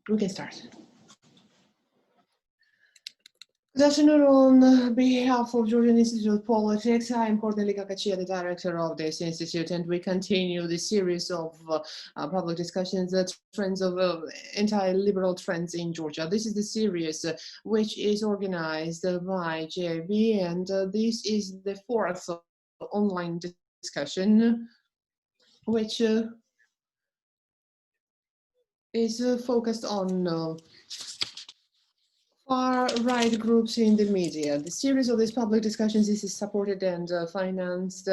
We can start. Good afternoon. On behalf of Georgian Institute of Politics, I am catchy, the director of this institute, and we continue the series of public discussions, trends of anti-liberal trends in Georgia. This is the series which is organized by JB, and this is the fourth online discussion, which is focused on far-right groups in the media. The series of these public discussions is supported and financed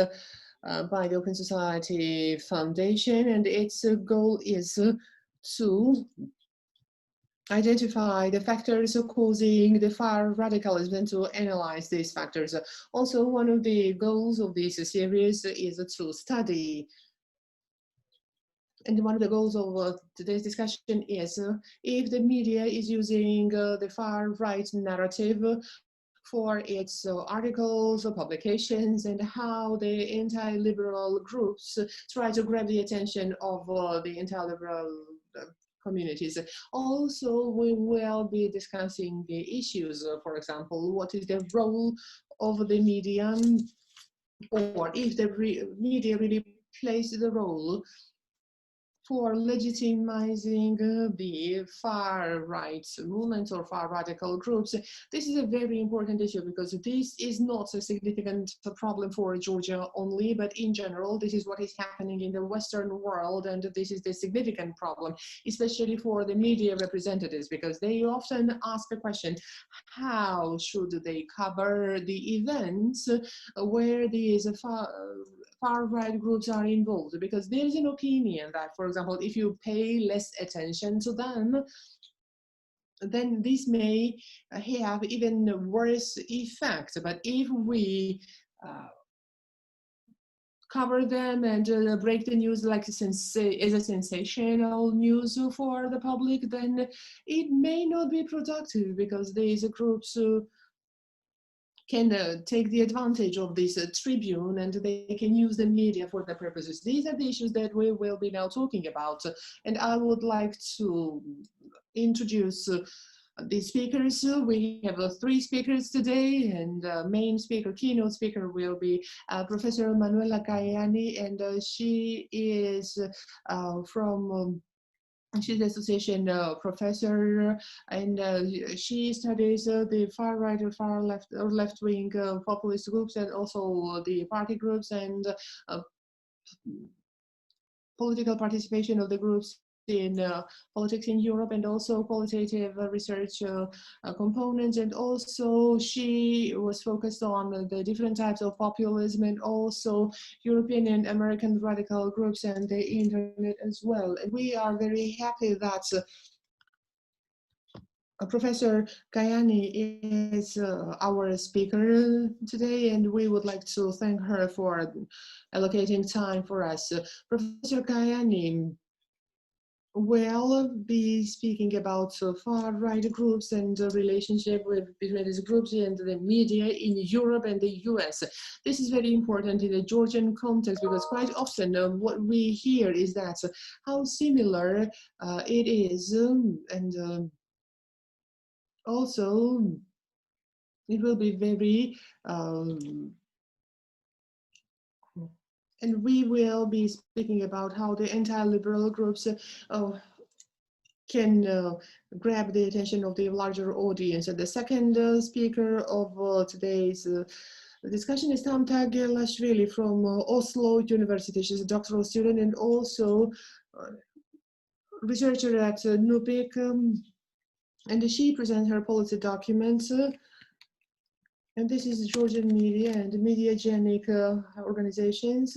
by the Open Society Foundation, and its goal is to identify the factors causing the far radicalism and to analyze these factors. Also, one of the goals of this series is to study, and one of the goals of today's discussion is if the media is using the far-right narrative for its articles or publications, and how the anti-liberal groups try to grab the attention of the anti-liberal communities. Also, we will be discussing the issues, for example, what is the role of the media, or if the media really plays the role for legitimizing the far-right movement or far radical groups. This is a very important issue because this is not a significant problem for Georgia only, but in general, this is what is happening in the Western world, and this is the significant problem, especially for the media representatives, because they often ask the question, how should they cover the events where these far-right groups are involved? Because there is an opinion that, for example, if you pay less attention to them, then this may have even worse effects. But if we cover them and break the news like as a sensational news for the public, then it may not be productive, because these groups can take the advantage of this tribune, and they can use the media for their purposes. These are the issues that we will be now talking about, and I would like to introduce the speakers. We have 3 speakers today, and main speaker, keynote speaker, will be Professor Manuela CAIANI, and she is from she's an association professor, and she studies the far right or far left or left-wing populist groups, and also the party groups and political participation of the groups in politics in Europe, and also qualitative research components. And also she was focused on the different types of populism, and also European and American radical groups and the internet as well. And we are very happy that Professor CAIANI is our speaker today, and we would like to thank her for allocating time for us. Professor CAIANI will be speaking about far-right groups and the relationship between these groups and the media in Europe and the US. This is very important in the Georgian context, because quite often what we hear is that how similar it is, and also it will be very and we will be speaking about how the anti-liberal groups can grab the attention of the larger audience. And the second speaker of today's discussion is Tamta Gelashvili from Oslo University. She's a doctoral student and also researcher at NUPIC, and she presents her policy documents. And this is Georgian media and mediagenic organizations.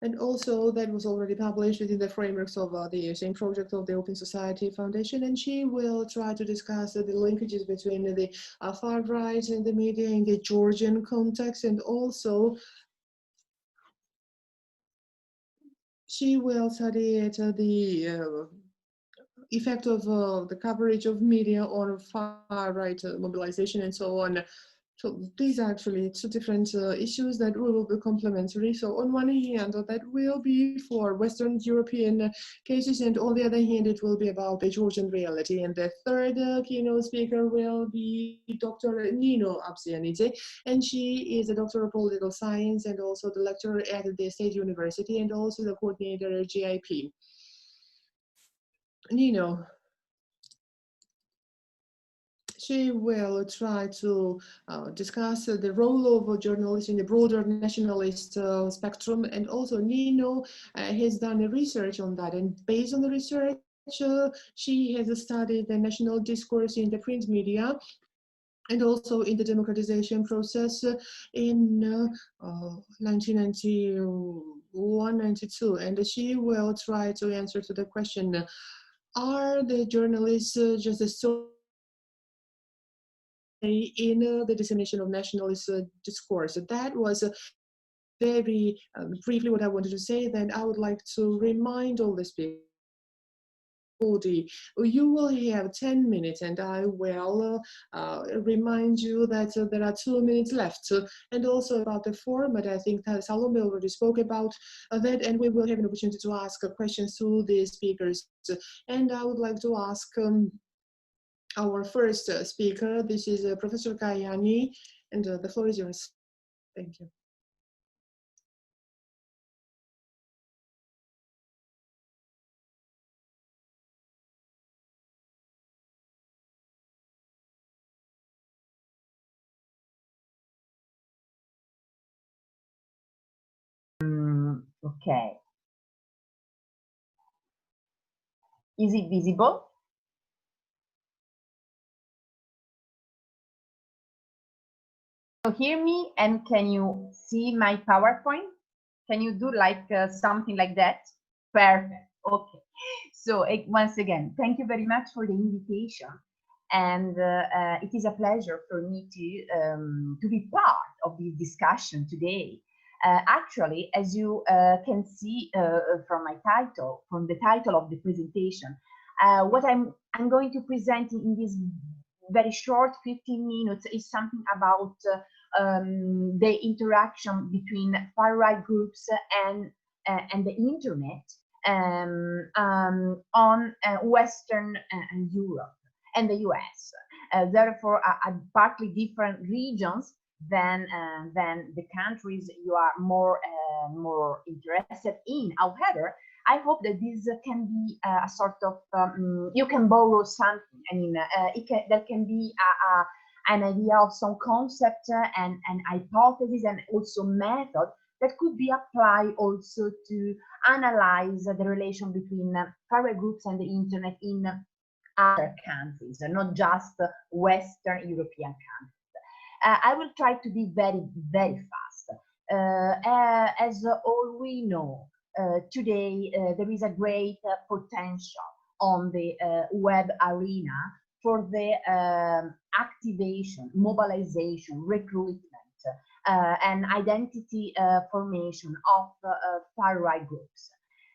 And also that was already published within the frameworks of the same project of the Open Society Foundation. And she will try to discuss the linkages between the far right and the media in the Georgian context. And also she will study the effect of the coverage of media on far right mobilization and so on. So these are actually two different issues that will be complementary. So on one hand, that will be for Western European cases, and on the other hand, it will be about the Georgian reality. And the third keynote speaker will be Dr. Nino Absianidze, and she is a doctor of political science and also the lecturer at the State University and also the coordinator at GIP. Nino. She will try to discuss the role of a journalist in the broader nationalist spectrum, and also Nino has done a research on that, and based on the research, she has studied the national discourse in the print media and also in the democratization process in 1991-92, and she will try to answer to the question, are the journalists just a story in the dissemination of nationalist discourse? That was very briefly what I wanted to say. Then I would like to remind all the speakers, you will have 10 minutes, and I will remind you that there are 2 minutes left. And also about the format, I think that Salome already spoke about that, and we will have an opportunity to ask questions to the speakers. And I would like to ask our first speaker. This is Professor CAIANI, and the floor is yours. Thank you. Okay. Is it visible? Can you hear me, and can you see my PowerPoint? Can you do like something like that? Perfect. Okay. So once again, thank you very much for the invitation, and it is a pleasure for me to be part of this discussion today. Actually, as you can see from my title, from the title of the presentation, what I'm going to present in this very short 15 minutes is something about the interaction between far-right groups and the internet on Western Europe and the US. Therefore, are partly different regions than the countries you are more interested in. However, I hope that this can be a sort of you can borrow something. I mean, that can be an idea of some concept and hypothesis and also method that could be applied also to analyze the relation between far-right groups and the internet in other countries, not just Western European countries. I will try to be very, very fast. As all we know, today there is a great potential on the web arena for the activation, mobilization, recruitment, and identity formation of far-right groups.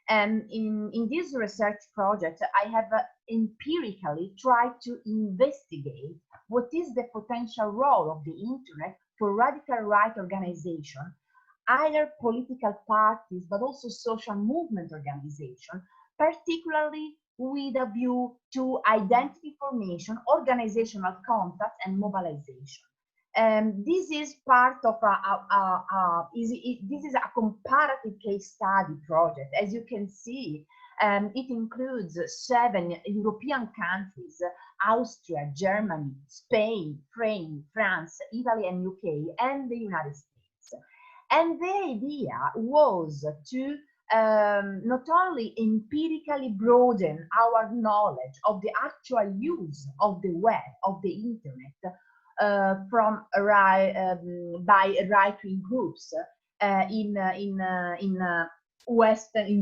And in this research project, I have empirically tried to investigate what is the potential role of the internet for radical right organization, either political parties, but also social movement organization, particularly with a view to identity formation, organizational contact, and mobilization. This is part of this is a comparative case study project. As you can see, it includes 7 European countries: Austria, Germany, Spain, France, Italy, and UK, and the United States. And the idea was to not only empirically broaden our knowledge of the actual use of the web, of the internet, by right-wing groups in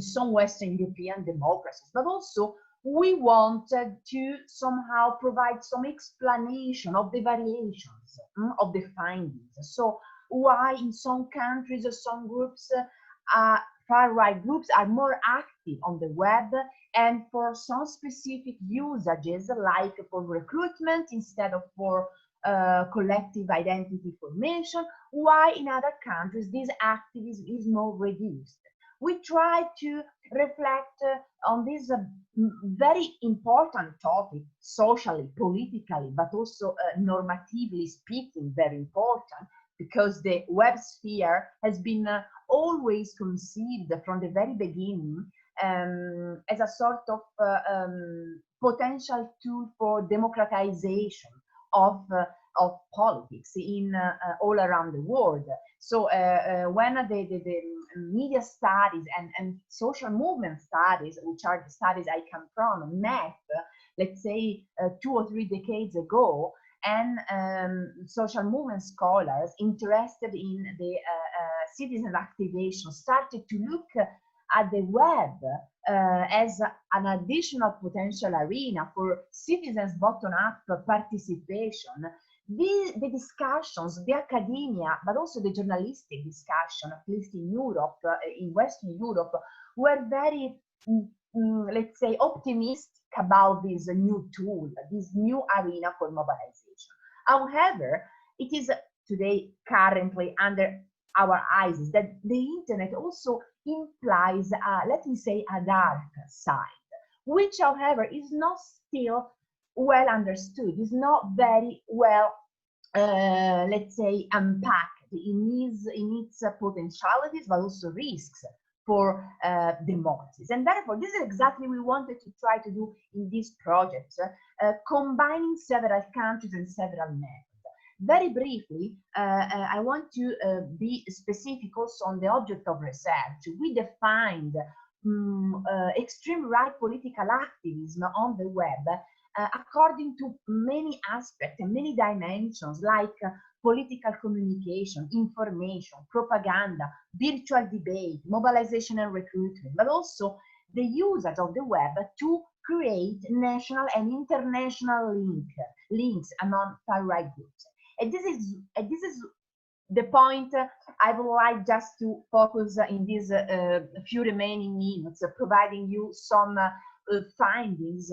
some Western European democracies, but also we wanted to somehow provide some explanation of the variations of the findings. So why in some countries or some groups, far-right groups are more active on the web, and for some specific usages, like for recruitment instead of for collective identity formation, while in other countries this activism is more reduced. We try to reflect on this very important topic, socially, politically, but also normatively speaking, very important, because the web sphere has been always conceived from the very beginning as a sort of potential tool for democratization of politics in all around the world. So when the media studies and social movement studies, which are the studies I come from, met, let's say 2 or 3 decades ago, and social movement scholars interested in the citizen activation started to look at the web as an additional potential arena for citizens' bottom-up participation. The discussions, the academia, but also the journalistic discussion, at least in Europe, in Western Europe, were very, let's say, optimistic about this new tool, this new arena for mobilization. However, it is today currently under our eyes that the internet also implies, let me say, a dark side, which, however, is not still well understood, is not very well, let's say, unpacked in its potentialities, but also risks for democracies. And therefore, this is exactly what we wanted to try to do in this project, combining several countries and several methods. Very briefly, I want to be specific also on the object of research. We defined extreme right political activism on the web according to many aspects and many dimensions, like political communication, information, propaganda, virtual debate, mobilization and recruitment, but also the usage of the web to create national and international links among far-right groups. And this is the point I would like just to focus in these few remaining minutes, providing you some findings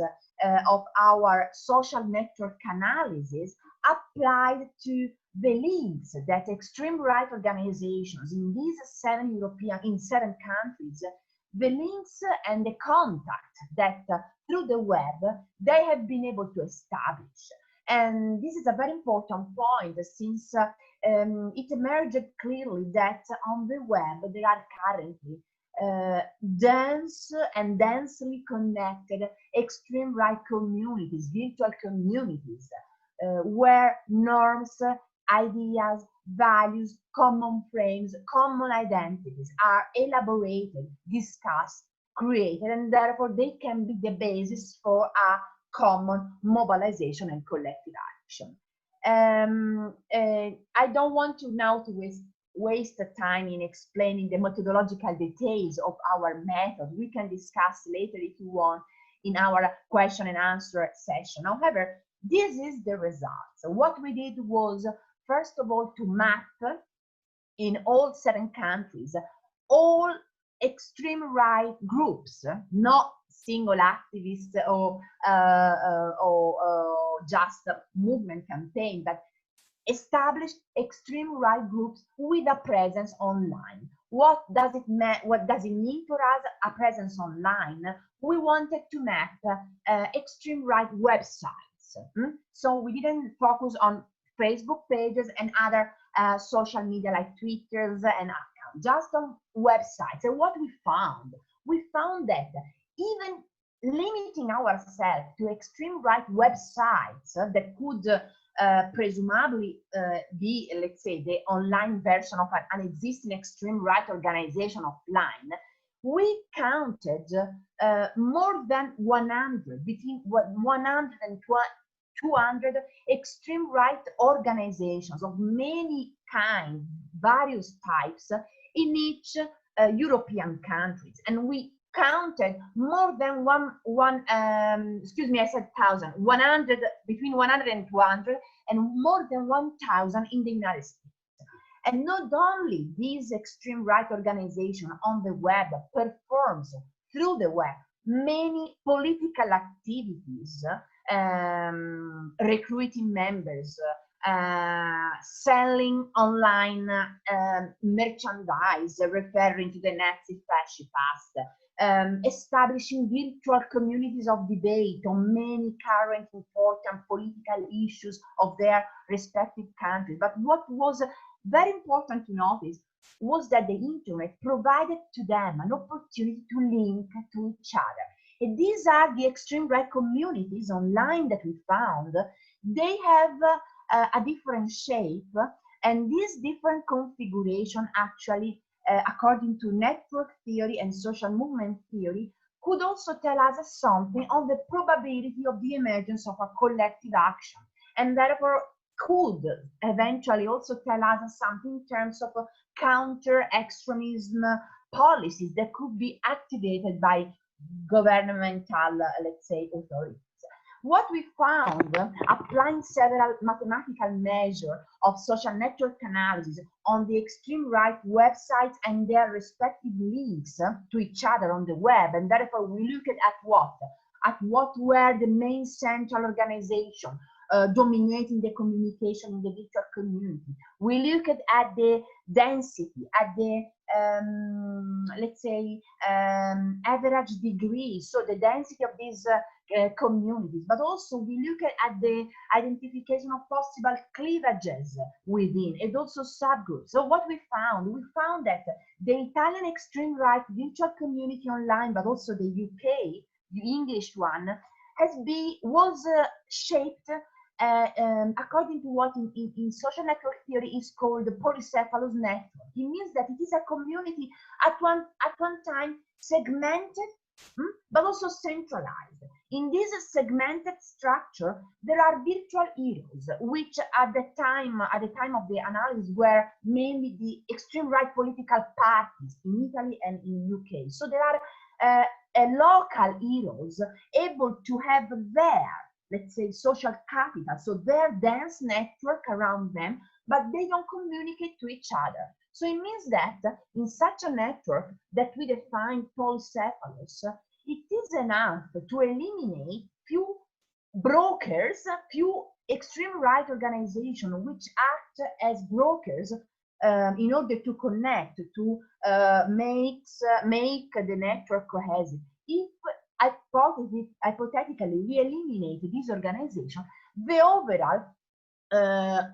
of our social network analysis applied to the links that extreme right organizations in these 7 countries, the links and the contact that through the web they have been able to establish. And this is a very important point, since it emerged clearly that on the web there are currently dense and densely connected extreme right communities, virtual communities, where norms, ideas, values, common frames, common identities are elaborated, discussed, created, and therefore they can be the basis for a common mobilization and collective action. I don't want to now waste the time in explaining the methodological details of our method. We can discuss later if you want in our question and answer session. However, this is the result. So what we did was, first of all, to map in all 7 countries all extreme right groups, not single activists or just a movement campaign, but established extreme right groups with a presence online. What does it mean for us, a presence online? We wanted to map extreme right websites. So we didn't focus on Facebook pages and other social media like Twitters and accounts, just on websites. And what we found that even limiting ourselves to extreme right websites that could presumably be, let's say, the online version of an existing extreme right organization offline, we counted more than 100, between 100 and 200 extreme right organizations of many kinds, various types, in each European countries. And we counted more than 100, between 100 and 200, and more than 1,000 in the United States. And not only these extreme right organization on the web performs through the web many political activities, recruiting members, selling online merchandise referring to the Nazi fascist past, establishing virtual communities of debate on many current important political issues of their respective countries. But what was very important to notice was that the internet provided to them an opportunity to link to each other. And these are the extreme right communities online that we found. They have a different shape, and this different configuration actually, according to network theory and social movement theory, could also tell us something on the probability of the emergence of a collective action, and therefore could eventually also tell us something in terms of counter-extremism policies that could be activated by governmental, let's say, authorities. What we found, applying several mathematical measures of social network analysis on the extreme right websites and their respective links to each other on the web, and therefore we look at what? At what were the main central organizations dominating the communication in the virtual community. We look at the density, at the let's say average degree, so the density of these communities, but also we look at the identification of possible cleavages within, and also subgroups. So what we found that the Italian extreme right virtual community online, but also the UK, the English one, was shaped according to what in social network theory is called the polycephalous network. It means that it is a community at one time segmented, but also centralized. In this segmented structure, there are virtual heroes, which at the time of the analysis were mainly the extreme right political parties in Italy and in UK. So there are local heroes able to have their, let's say, social capital, so their dense network around them, but they don't communicate to each other. So it means that in such a network that we define polycephalous, it is enough to eliminate few brokers, few extreme right organizations which act as brokers in order to connect, to make the network cohesive. If hypothetically we eliminate this organization, the overall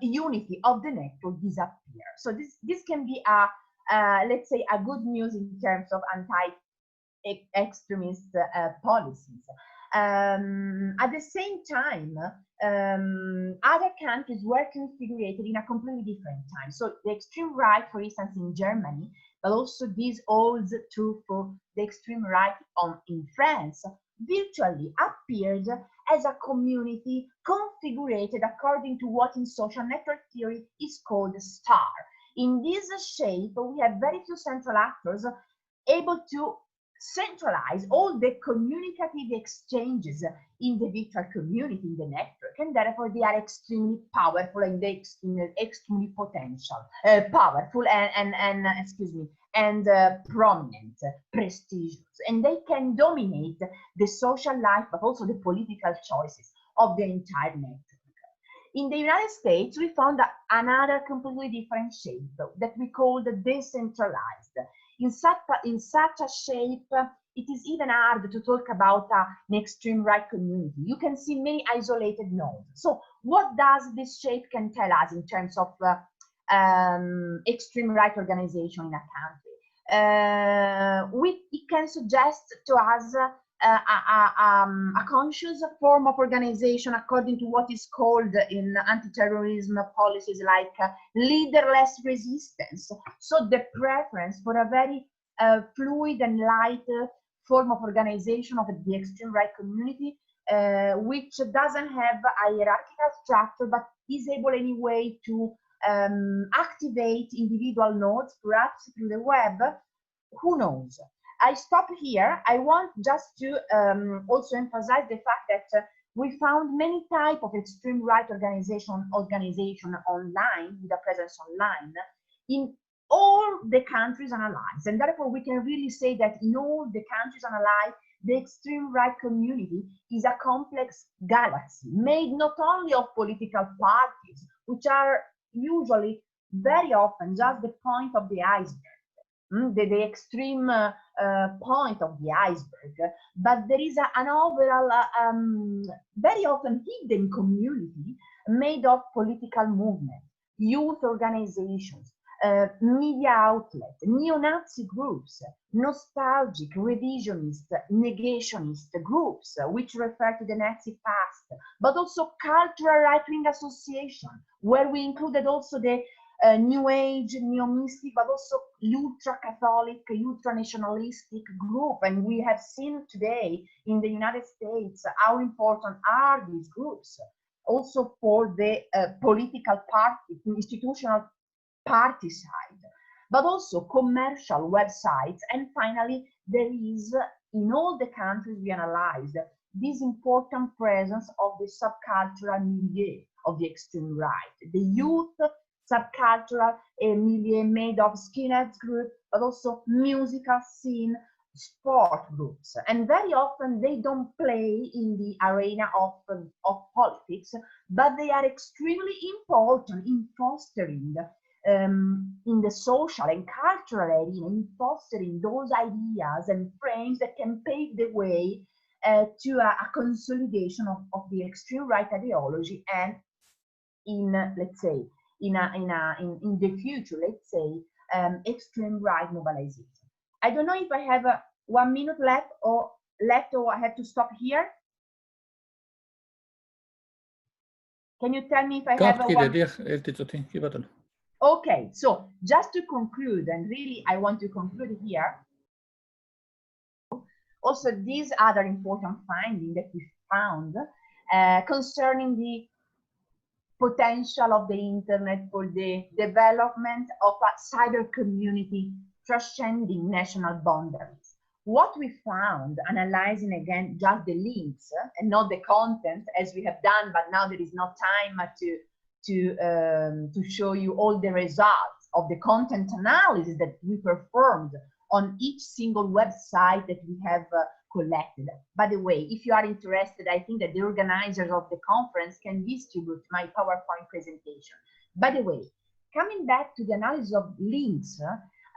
unity of the network disappears. So this can be a let's say a good news in terms of anti-extremist policies. At the same time, other countries were configured in a completely different time. So the extreme right, for instance, in Germany, but also this holds true for the extreme right in France, virtually appeared as a community configured according to what in social network theory is called a star. In this shape, we have very few central actors able to centralize all the communicative exchanges in the virtual community, in the network, and therefore they are extremely powerful and they extremely potential, powerful and excuse me, and prominent, prestigious, and they can dominate the social life, but also the political choices of the entire network. In the United States, we found another completely different shape that we call the decentralized. In such a shape, it is even hard to talk about an extreme right community. You can see many isolated nodes. So what does this shape can tell us in terms of extreme right organization in a country? It can suggest to us a conscious form of organization according to what is called in anti-terrorism policies like leaderless resistance. So the preference for a very fluid and light form of organization of the extreme right community, which doesn't have a hierarchical structure, but is able anyway to activate individual nodes, perhaps through the web. Who knows? I stop here. I want just to also emphasize the fact that we found many types of extreme right organization online, with a presence online, in all the countries analyzed. And therefore, we can really say that in all the countries analyzed, the extreme right community is a complex galaxy made not only of political parties which are usually very often just the point of the iceberg, the extreme point of the iceberg, but there is an overall, very often hidden community made of political movements, youth organizations, media outlets, neo-Nazi groups, nostalgic, revisionist, negationist groups, which refer to the Nazi past, but also cultural right-wing association, where we included also the New Age, neo-mystic, but also ultra-Catholic, ultra-nationalistic group. And we have seen today in the United States how important are these groups, also for the political party, institutional party side, but also commercial websites. And finally, there is, in all the countries we analyzed, this important presence of the subcultural milieu of the extreme right, the youth subcultural milieu made of skinheads group, but also musical scene, sport groups. And very often they don't play in the arena of politics, but they are extremely important in fostering in the social and cultural arena, in fostering those ideas and frames that can pave the way to a consolidation of the extreme right ideology, and in, let's say, in the future, let's say, extreme right mobilization. I don't know if I have 1 minute left, or I have to stop here. Can you tell me if I have a 1? Okay, so just to conclude, and really I want to conclude here, also these other important findings that we found concerning the potential of the internet for the development of a cyber community trascending national boundaries. What we found, analyzing again just the links and not the content as we have done, but now there is no time to show you all the results of the content analysis that we performed on each single website that we have collected. By the way, if you are interested, I think that the organizers of the conference can distribute my PowerPoint presentation. By the way, coming back to the analysis of links,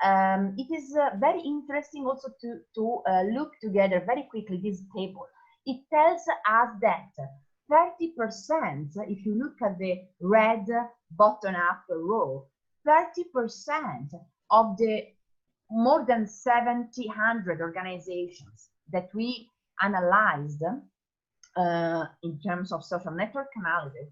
it is very interesting also to look together very quickly this table. It tells us that 30%, if you look at the red bottom-up row, 30% of the more than 700 organizations that we analyzed in terms of social network analysis,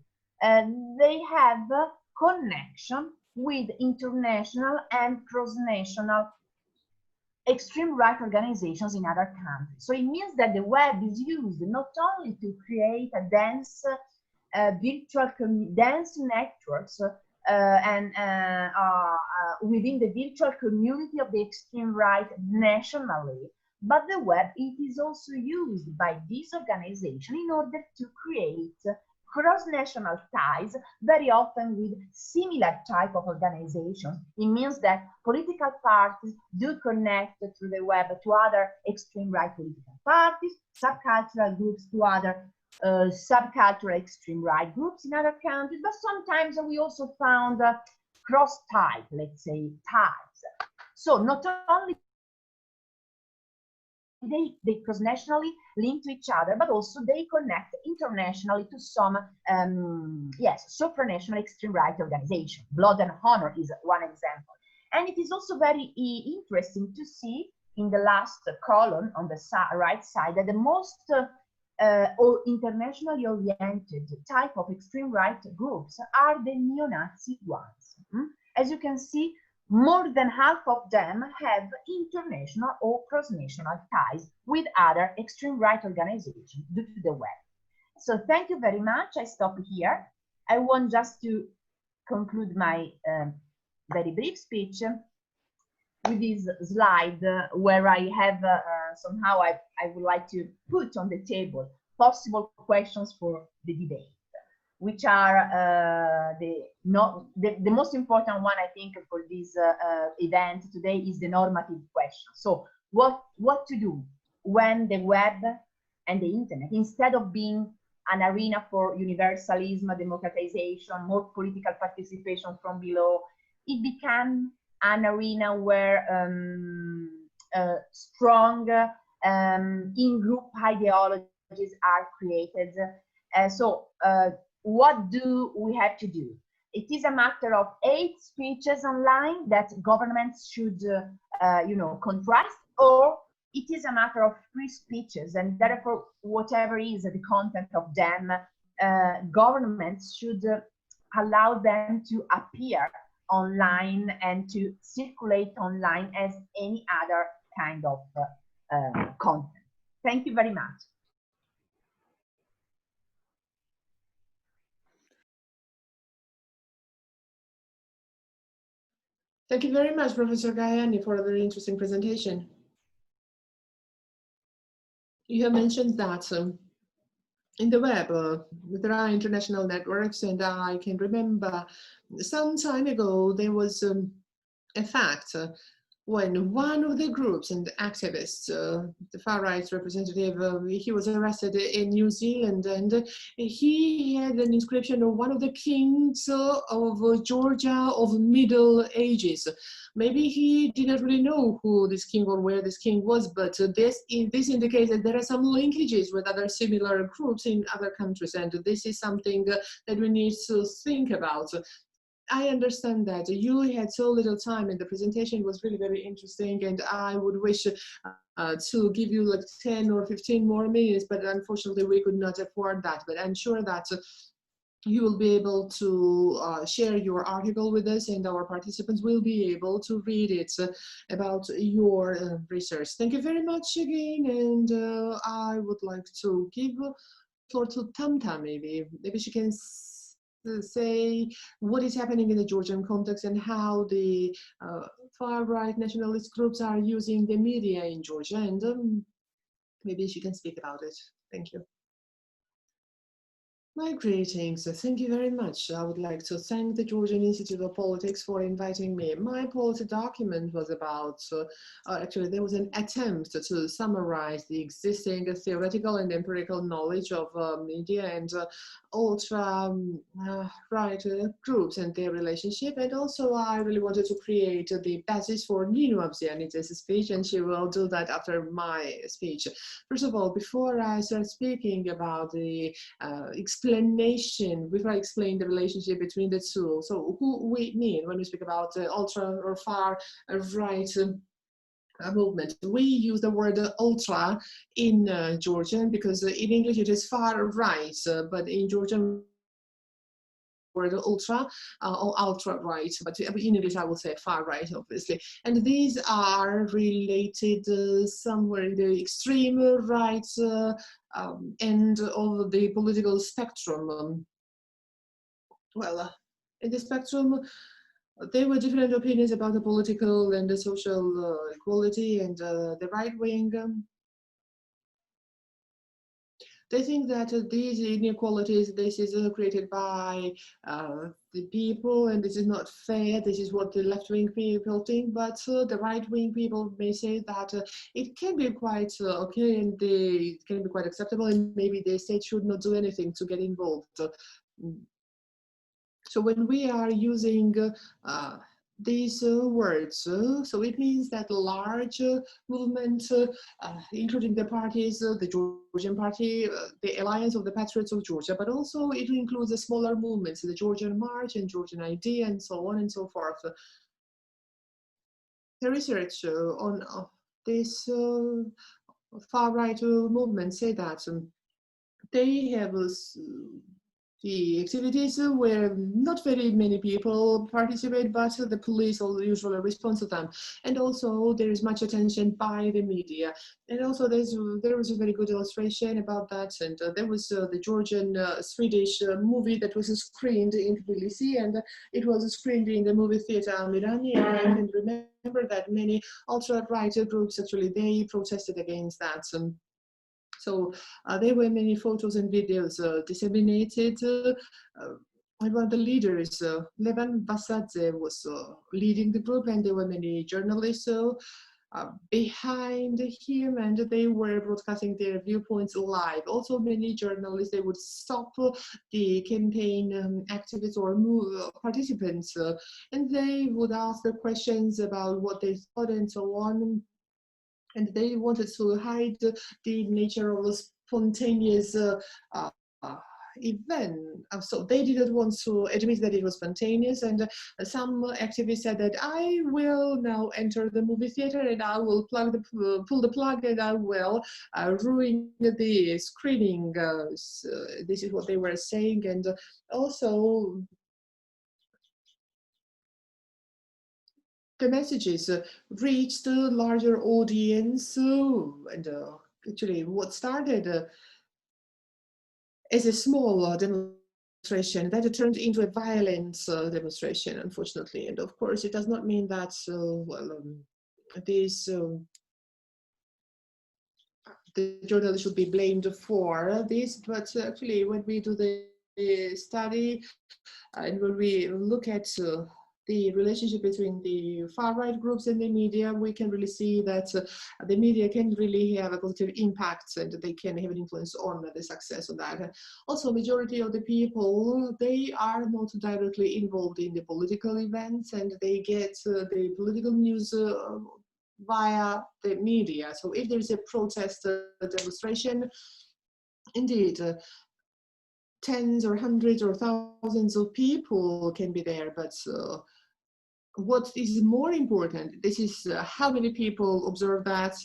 they have a connection with international and cross-national extreme right organizations in other countries. So it means that the web is used not only to create a dense dense networks within the virtual community of the extreme right nationally, but the web, it is also used by this organization in order to create cross-national ties, very often with similar type of organizations. It means that political parties do connect through the web to other extreme right political parties, subcultural groups to other subcultural extreme right groups in other countries, but sometimes we also found cross-type, let's say, ties. So not only they cross-nationally link to each other, but also they connect internationally to some, supranational extreme right organization. Blood and Honor is one example. And it is also very interesting to see in the last column on the right side that the most internationally oriented type of extreme right groups are the neo-Nazi ones. As you can see, more than half of them have international or cross-national ties with other extreme right organizations due to the web. So thank you very much. I stop here. I want just to conclude my very brief speech with this slide where I have somehow I would like to put on the table possible questions for the debate, which are the most important one, I think, for this event today is the normative question. So what to do when the web and the internet, instead of being an arena for universalism, democratization, more political participation from below. It became an arena where strong in-group ideologies are created. So what do we have to do? It is a matter of hate speeches online that governments should, contrast, or it is a matter of free speeches, and therefore, whatever is the content of them, governments should allow them to appear online and to circulate online as any other kind of content. Thank you very much. Thank you very much, Professor CAIANI, for a very interesting presentation. You have mentioned that in the web, there are international networks, and I can remember some time ago there was a fact when one of the groups and activists, the far-right representative, he was arrested in New Zealand, and he had an inscription of one of the kings of Georgia of Middle Ages. Maybe he didn't really know who this king or where this king was, but this indicates that there are some linkages with other similar groups in other countries, and this is something that we need to think about. I understand that you had so little time and the presentation was really very interesting, and I would wish to give you like 10 or 15 more minutes, but unfortunately we could not afford that. But I'm sure that you will be able to share your article with us, and our participants will be able to read it about your research. Thank you very much again, and I would like to give the floor to Tamta. Maybe she can say what is happening in the Georgian context and how the far-right nationalist groups are using the media in Georgia, and maybe she can speak about it. Thank you. My greetings. Thank you very much. I would like to thank the Georgian Institute of Politics for inviting me. My policy document was about, actually there was an attempt to summarize the existing theoretical and empirical knowledge of media and ultra-right groups and their relationship. And also I really wanted to create the basis for Nino Abzianidis' speech, and she will do that after my speech. First of all, before I start speaking about the explanation, before I explain the relationship between the two, so who we mean when we speak about ultra or far right movement, we use the word ultra in Georgian because in English it is far right, but in Georgian word ultra or ultra right, but in English I will say far right, obviously. And these are related somewhere in the extreme right end of the political spectrum. In the spectrum, there were different opinions about the political and the social equality, and the right wing. They think that these inequalities, this is created by the people, and this is not fair. This is what the left-wing people think, but the right-wing people may say that it can be quite okay, and it can be quite acceptable, and maybe the state should not do anything to get involved. So when we are using these words, so it means that large movement, including the parties, the Georgian Party, the Alliance of the Patriots of Georgia, but also it includes the smaller movements, the Georgian March and Georgian ID, and so on and so forth. The research on this far-right movement say that they have the activities where not very many people participate, but the police usually respond to them. And also there is much attention by the media. And also there was a very good illustration about that. And there was the Georgian Swedish movie that was screened in Tbilisi, and it was screened in the movie theater Amirani. And I can remember that many ultra-right groups actually, they protested against that. So there were many photos and videos disseminated. One of the leaders, Levan Basadze, was leading the group, and there were many journalists behind him, and they were broadcasting their viewpoints live. Also, many journalists, they would stop the campaign activists or participants, and they would ask the questions about what they thought and so on. And they wanted to hide the nature of a spontaneous uh, event. So they didn't want to admit that it was spontaneous, and some activists said that I will now enter the movie theater and I will pull the plug and I will ruin the screening. So this is what they were saying, and also the messages reached a larger audience, and actually what started as a small demonstration that turned into a violent demonstration, unfortunately. And of course, it does not mean that the journalists should be blamed for this, but actually when we do the study and when we look at the relationship between the far-right groups and the media, we can really see that the media can really have a positive impact and they can have an influence on the success of that. Also, majority of the people, they are not directly involved in the political events, and they get the political news via the media. So if there is a protest demonstration, indeed, tens or hundreds or thousands of people can be there, but what is more important, this is how many people observe that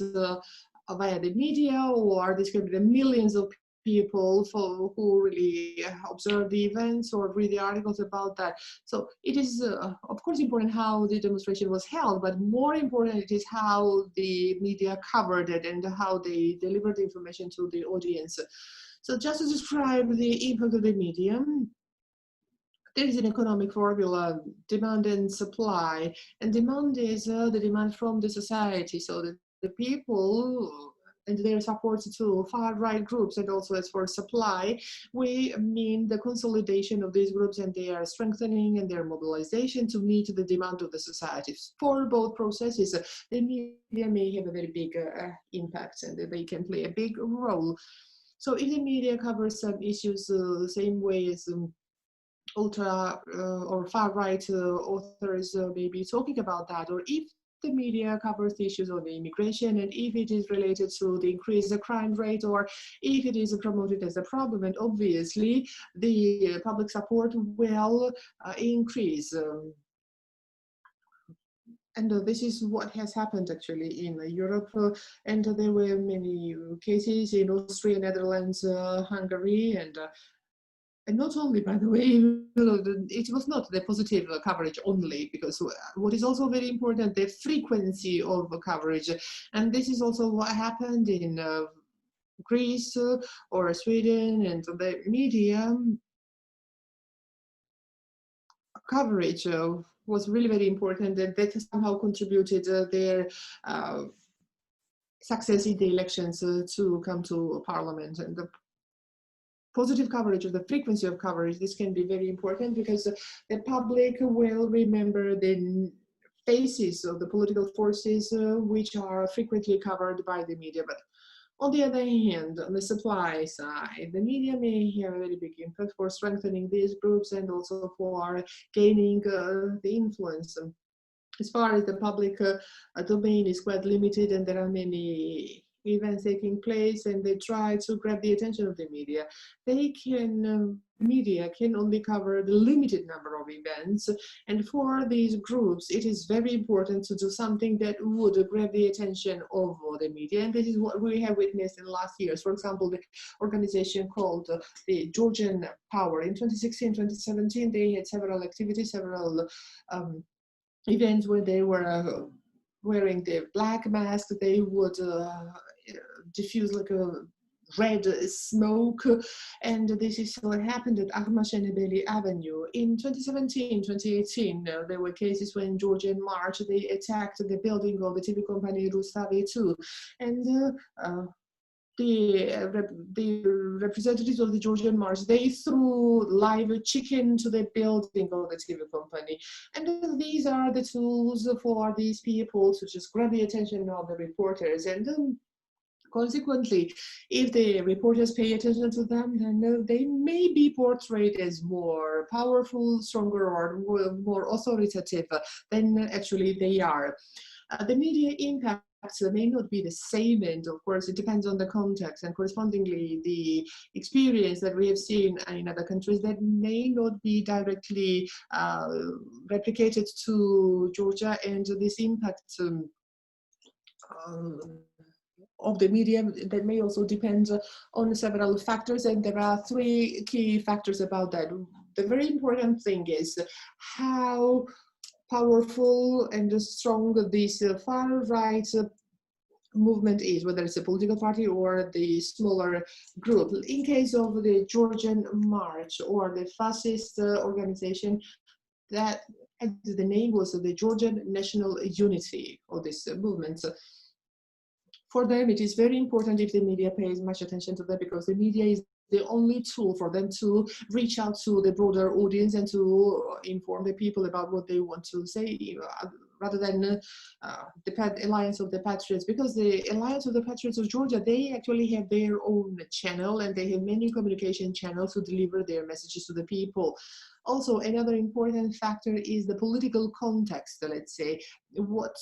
via the media, or this can be the millions of people who really observe the events or read the articles about that. So it is of course important how the demonstration was held, but more important it is how the media covered it and how they delivered the information to the audience. So just to describe the impact of the media, there is an economic formula, demand and supply, and demand is the demand from the society. So the people and their support to far-right groups, and also as for supply, we mean the consolidation of these groups and their strengthening and their mobilization to meet the demand of the society. For both processes, the media may have a very big impact, and they can play a big role. So if the media covers some issues the same way as ultra or far-right authors may be talking about that, or if the media covers the issues on the immigration, and if it is related to the increased crime rate, or if it is promoted as a problem, and obviously the public support will increase. And this is what has happened actually in Europe, and there were many cases in Austria, Netherlands, Hungary, and not only, by the way, it was not the positive coverage only, because what is also very important, the frequency of coverage. And this is also what happened in Greece or Sweden, and the media coverage was really very important, and that somehow contributed their success in the elections to come to parliament. And the positive coverage, or the frequency of coverage, this can be very important, because the public will remember the faces of the political forces which are frequently covered by the media. But on the other hand, on the supply side, the media may have a very big impact for strengthening these groups and also for gaining the influence. As far as the public domain is quite limited, and there are many events taking place, and they try to grab the attention of the media. Media can only cover the limited number of events, and for these groups, it is very important to do something that would grab the attention of the media, and this is what we have witnessed in the last years. For example, the organization called the Georgian Power. In 2016, 2017, they had several activities, several events where they were wearing their black mask. They would diffuse like a red smoke, and this is what happened at Ahmashenebeli Avenue. In 2017, 2018, there were cases when Georgian March, they attacked the building of the TV company Rustavi 2, and the representatives of the Georgian March, they threw live chicken to the building of the TV company. And these are the tools for these people to just grab the attention of the reporters. And consequently, if the reporters pay attention to them, then they may be portrayed as more powerful, stronger, or more authoritative than actually they are. The media impact may not be the same, and of course it depends on the context, and correspondingly the experience that we have seen in other countries that may not be directly replicated to Georgia, and this impact of the media that may also depend on several factors, and there are three key factors about that. The very important thing is how powerful and strong this far-right movement is, whether it's a political party or the smaller group. In case of the Georgian March or the fascist organization, that the name was the Georgian National Unity of this movement. For them, it is very important if the media pays much attention to that, because the media is the only tool for them to reach out to the broader audience and to inform the people about what they want to say, rather than the Alliance of the Patriots, because the Alliance of the Patriots of Georgia, they actually have their own channel, and they have many communication channels to deliver their messages to the people. Also, another important factor is the political context, let's say, what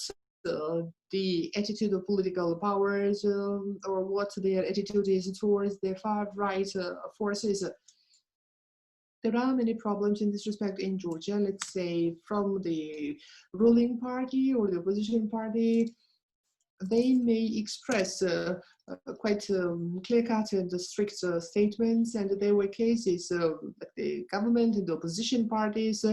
the attitude of political powers or what their attitude is towards the far-right forces. There are many problems in this respect in Georgia, let's say from the ruling party or the opposition party. They may express quite clear-cut and strict statements, and there were cases that the government and the opposition parties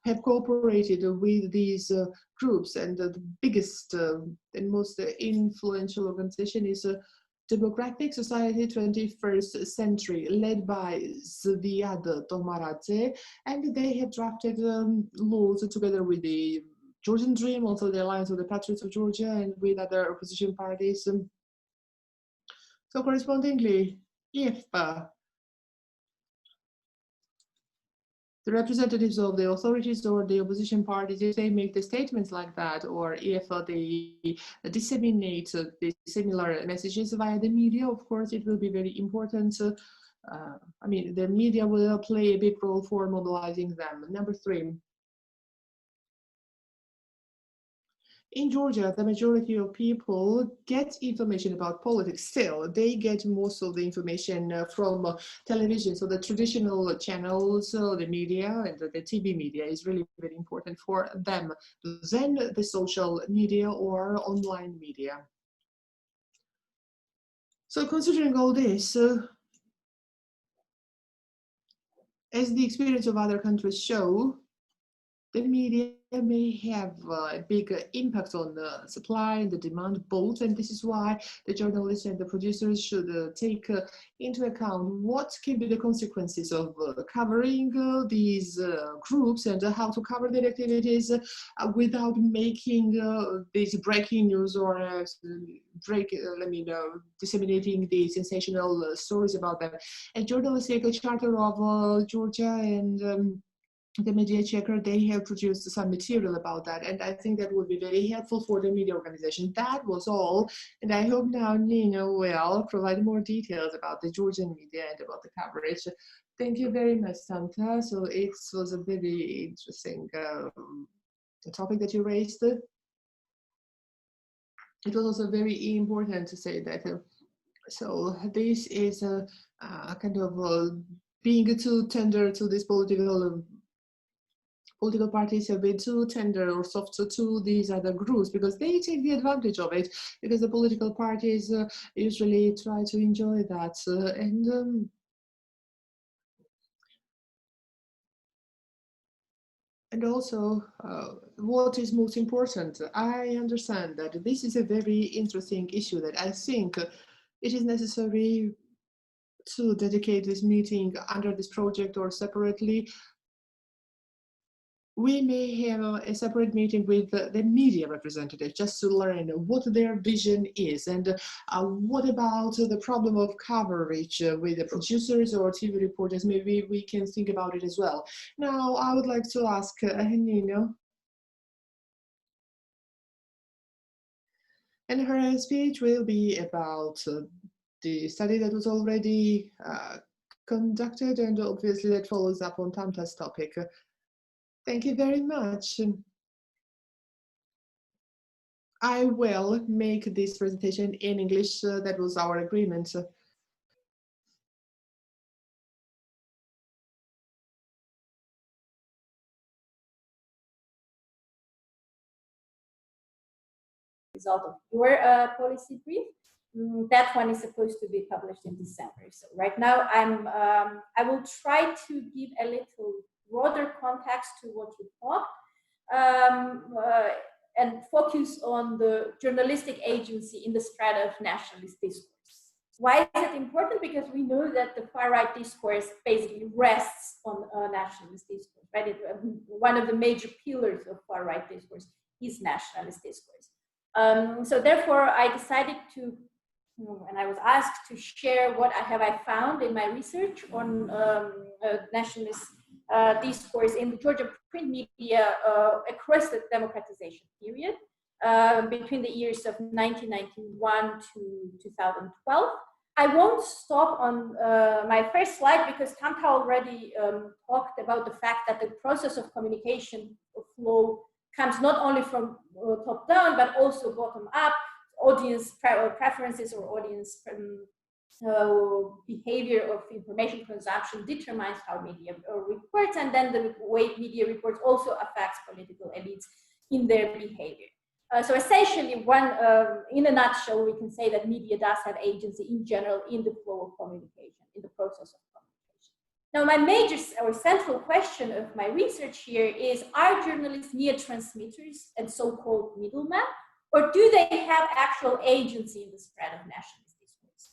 have cooperated with these groups, and the biggest and most influential organization is Democratic Society 21st Century, led by Zviad Tomaradze, and they have drafted laws together with the Georgian Dream, also the Alliance of the Patriots of Georgia, and with other opposition parties. So correspondingly, if the representatives of the authorities or the opposition parties, if they make the statements like that, or if they disseminate the similar messages via the media, of course, it will be very important. I mean, the media will play a big role for mobilizing them. Number 3. In Georgia, the majority of people get information about politics still. They get most of the information from television. So the traditional channels, the media and the TV media is really very important for them. Then the social media or online media. So considering all this, as the experience of other countries show, the media may have a big impact on the supply and the demand both, and this is why the journalists and the producers should take into account what can be the consequences of covering these groups and how to cover their activities without making these breaking news or disseminating the sensational stories about them. A journalistic charter of Georgia and the Media Checker, they have produced some material about that, and I think that would be very helpful for the media organization. That was all, and I hope now Nina will provide more details about the Georgian media and about the coverage. Thank you very much, Santa. So it was a very interesting topic that you raised. It was also very important to say that. So this is a kind of being too tender to this political parties have been too tender or soft to these other groups, because they take the advantage of it, because the political parties usually try to enjoy that. And also, what is most important, I understand that this is a very interesting issue that I think it is necessary to dedicate this meeting under this project or separately we may have a separate meeting with the media representatives just to learn what their vision is, and what about the problem of coverage with the producers or TV reporters. Maybe we can think about it as well. Now, I would like to ask Nino, and her speech will be about the study that was already conducted, and obviously that follows up on Tanta's topic. Thank you very much. I will make this presentation in English. That was our agreement. Result of your policy brief. That one is supposed to be published in December. So right now I will try to give a little broader context to what you thought, and focus on the journalistic agency in the spread of nationalist discourse. Why is it important? Because we know that the far-right discourse basically rests on nationalist discourse, right? One of the major pillars of far-right discourse is nationalist discourse. So therefore, I decided to, and I was asked to share what I found in my research on nationalist discourse in the Georgian print media across the democratization period between the years of 1991 to 2012. I won't stop on my first slide because Tanta already talked about the fact that the process of communication flow comes not only from top down, but also bottom up. Audience preferences or audience behavior of information consumption determines how media reports, and then the way media reports also affects political elites in their behavior. So essentially, in a nutshell, we can say that media does have agency in general in the flow of communication, in the process of communication. Now, my major or central question of my research here is, are journalists mere transmitters and so-called middlemen, or do they have actual agency in the spread of nationalist discourse?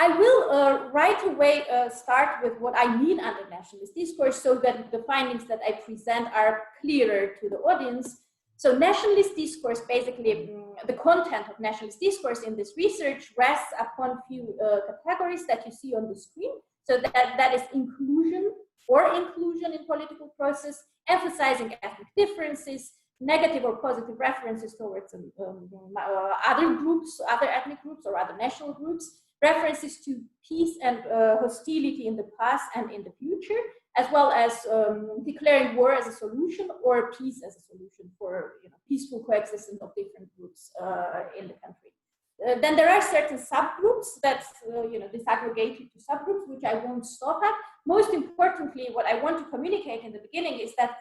I will right away start with what I mean under nationalist discourse so that the findings that I present are clearer to the audience. So nationalist discourse, basically the content of nationalist discourse in this research rests upon few categories that you see on the screen. So that is inclusion in political process, emphasizing ethnic differences, negative or positive references towards other groups, other ethnic groups or other national groups, references to peace and hostility in the past and in the future, as well as declaring war as a solution or peace as a solution for peaceful coexistence of different groups in the country. Then there are certain subgroups that disaggregated to subgroups, which I won't stop at. Most importantly, what I want to communicate in the beginning is that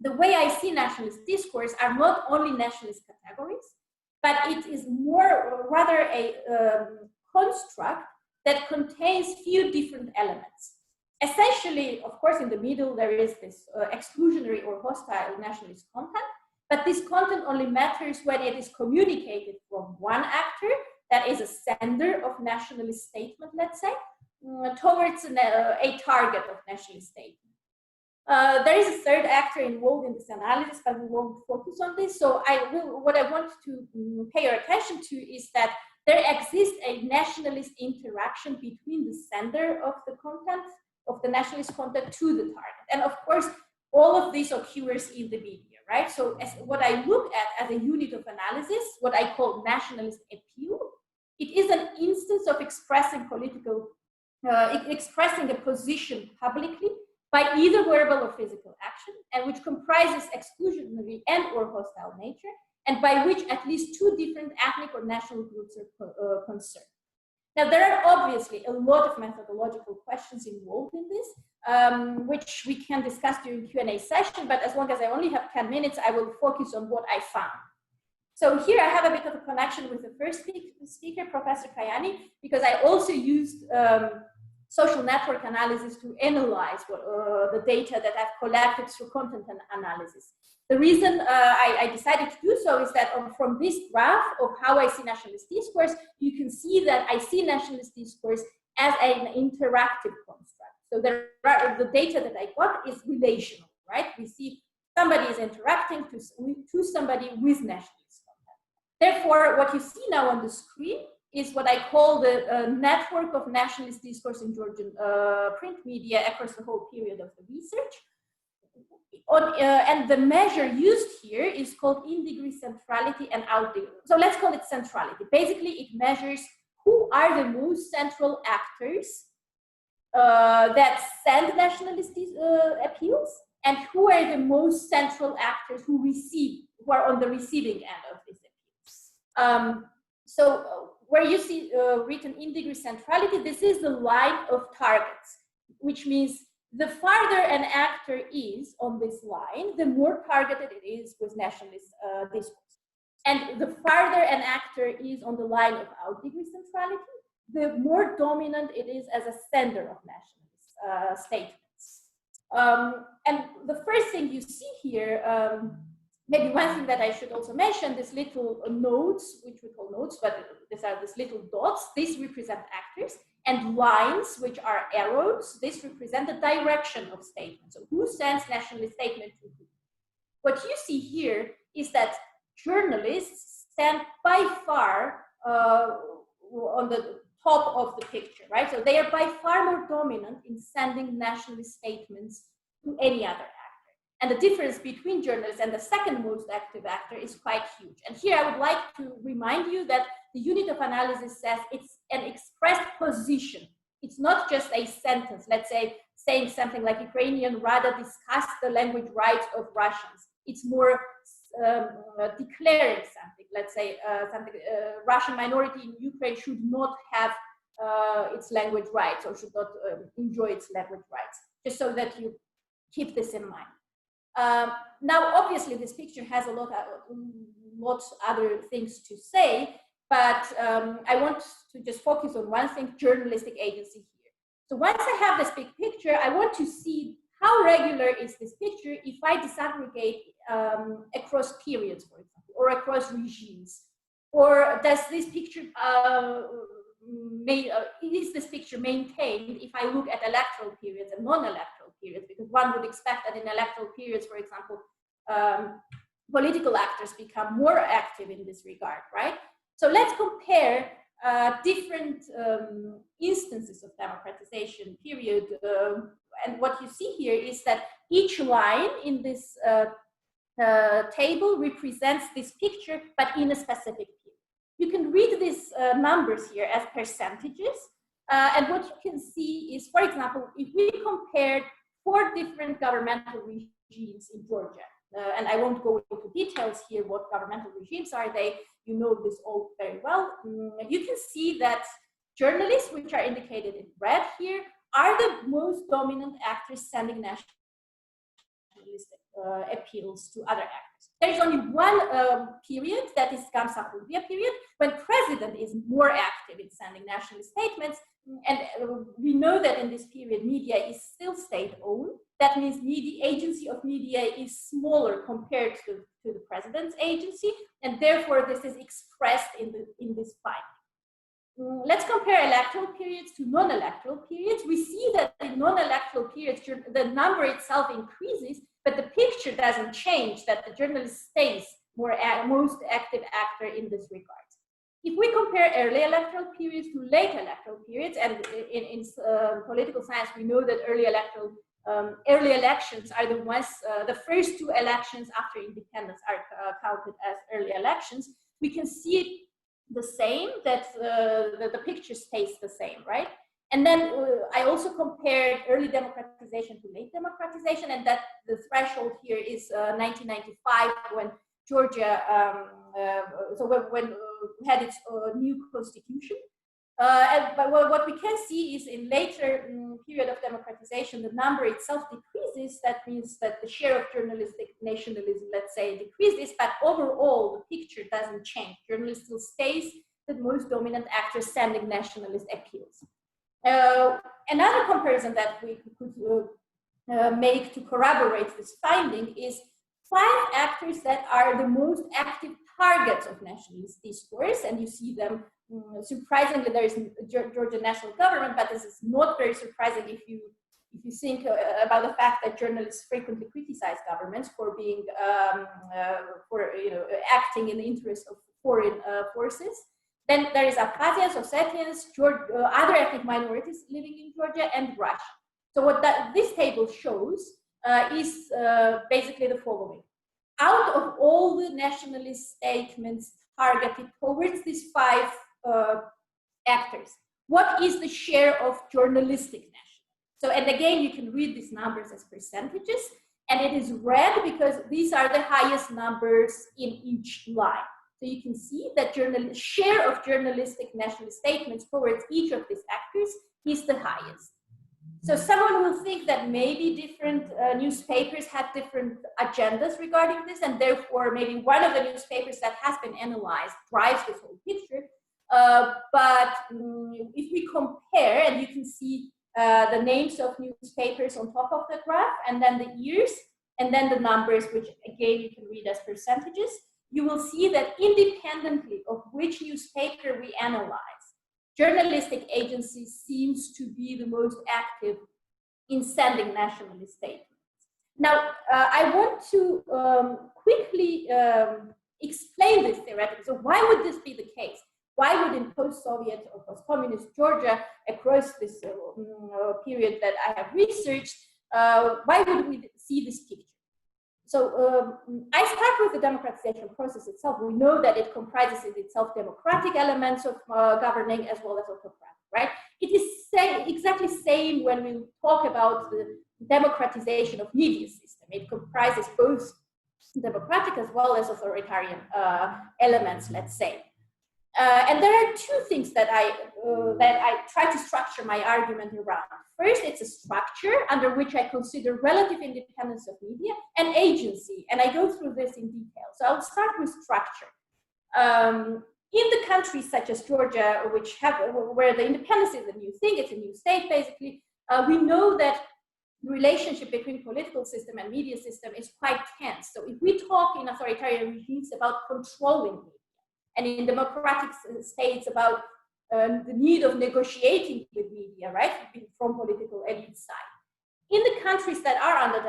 the way I see nationalist discourse are not only nationalist categories, but it is rather a construct that contains few different elements. Essentially, of course, in the middle, there is this exclusionary or hostile nationalist content, but this content only matters when it is communicated from one actor, that is a sender of nationalist statement, let's say, towards a target of nationalist statement. There is a third actor involved in this analysis, but we won't focus on this. So what I want to pay your attention to is that there exists a nationalist interaction between the sender of the content, of the nationalist content, to the target. And of course, all of this occurs in the media, right? So what I look at as a unit of analysis, what I call nationalist appeal, it is an instance of expressing expressing a position publicly by either verbal or physical action, and which comprises exclusionary and or hostile nature, and by which at least two different ethnic or national groups are concerned. Now, there are obviously a lot of methodological questions involved in this, which we can discuss during Q&A session, but as long as I only have 10 minutes, I will focus on what I found. So here I have a bit of a connection with the first speaker, Professor CAIANI, because I also used social network analysis to analyze the data that I've collected through content analysis. The reason I decided to do so is that from this graph of how I see nationalist discourse, you can see that I see nationalist discourse as an interactive construct. So the data that I got is relational, right? We see somebody is interacting to somebody with nationalist content. Therefore, what you see now on the screen is what I call the network of nationalist discourse in Georgian print media across the whole period of the research. And the measure used here is called in-degree centrality and out-degree. So let's call it centrality. Basically, it measures who are the most central actors that send nationalist appeals, and who are the most central actors who are on the receiving end of these appeals. Where you see written in-degree centrality, this is the line of targets, which means the farther an actor is on this line, the more targeted it is with nationalist discourse. And the farther an actor is on the line of out-degree centrality, the more dominant it is as a sender of nationalist statements. And the first thing you see here, maybe one thing that I should also mention, these little nodes, which we call nodes, but these are these little dots, these represent actors, and lines, which are arrows, this represent the direction of statements. So who sends nationalist statement to who? What you see here is that journalists stand by far on the top of the picture, right? So they are by far more dominant in sending nationalist statements to any other actor. And the difference between journalists and the second most active actor is quite huge. And here I would like to remind you that the unit of analysis says it's an expressed position. It's not just a sentence, let's say, saying something like Ukrainian rather discuss the language rights of Russians. It's more declaring something, let's say, Russian minority in Ukraine should not have its language rights or should not enjoy its language rights, just so that you keep this in mind. Now, obviously, this picture has a lot other things to say, but I want to just focus on one thing, journalistic agency here. So once I have this big picture, I want to see how regular is this picture if I disaggregate across periods, for example, or across regimes, or does this picture is this picture maintained if I look at electoral periods and non-electoral periods? Because one would expect that in electoral periods, for example, political actors become more active in this regard, right? So let's compare different instances of democratization period. And what you see here is that each line in this table represents this picture, but in a specific period. You can read these numbers here as percentages. And what you can see is, for example, if we compared 4 different governmental regimes in Georgia, and I won't go into details here what governmental regimes are they, you know this all very well. You can see that journalists, which are indicated in red here, are the most dominant actors sending nationalist appeals to other actors. There is only one period, that is Gamsahurdia period, when president is more active in sending nationalist statements. And we know that in this period, media is still state-owned. That means the agency of media is smaller compared to the president's agency, and therefore this is expressed in this finding. Let's compare electoral periods to non-electoral periods. We see that in non-electoral periods, the number itself increases, but the picture doesn't change, that the journalist stays most active actor in this regard. If we compare early electoral periods to late electoral periods, and in political science, we know that early elections are the ones, the first 2 elections after independence are counted as early elections. We can see it the same, that the picture stays the same, right? And then I also compared early democratization to late democratization, and that the threshold here is 1995, when Georgia, when had its new constitution. But what we can see is in later period of democratization, the number itself decreases. That means that the share of journalistic nationalism, let's say, decreases, but overall the picture doesn't change. Journalism still stays the most dominant actor sending nationalist appeals. Another comparison that we could make to corroborate this finding is 5 actors that are the most active targets of nationalist discourse, and you see them. Surprisingly, there is Georgian national government, but this is not very surprising if If you think about the fact that journalists frequently criticize governments for being, acting in the interest of foreign forces, then there is Abkhazians, Ossetians, other ethnic minorities living in Georgia, and Russia. So what this table shows is basically the following. Out of all the nationalist statements targeted towards these 5 actors, what is the share of journalistic nationalism? So, and again, you can read these numbers as percentages, and it is red because these are the highest numbers in each line. So you can see that share of journalistic nationalist statements towards each of these actors is the highest. So someone will think that maybe different newspapers have different agendas regarding this, and therefore maybe one of the newspapers that has been analyzed drives this whole picture. But if we compare, and you can see the names of newspapers on top of the graph, and then the years, and then the numbers, which again you can read as percentages, you will see that independently of which newspaper we analyze, journalistic agency seems to be the most active in sending nationalist statements. Now, I want to quickly explain this theoretically. So why would this be the case? Why would in post-Soviet or post-communist Georgia, across this period that I have researched, why would we see this picture? So I start with the democratization process itself. We know that it comprises in itself democratic elements of governing as well as autocratic, right? It is exactly same when we talk about the democratization of media system. It comprises both democratic as well as authoritarian elements, let's say. And there are 2 things that I try to structure my argument around. First, it's a structure under which I consider relative independence of media and agency, and I go through this in detail. So I'll start with structure. In the countries such as Georgia, where the independence is a new thing, it's a new state basically, we know that the relationship between political system and media system is quite tense. So if we talk in authoritarian regimes about controlling media, and in democratic states about the need of negotiating with media, right, from political elite side. In the countries that are under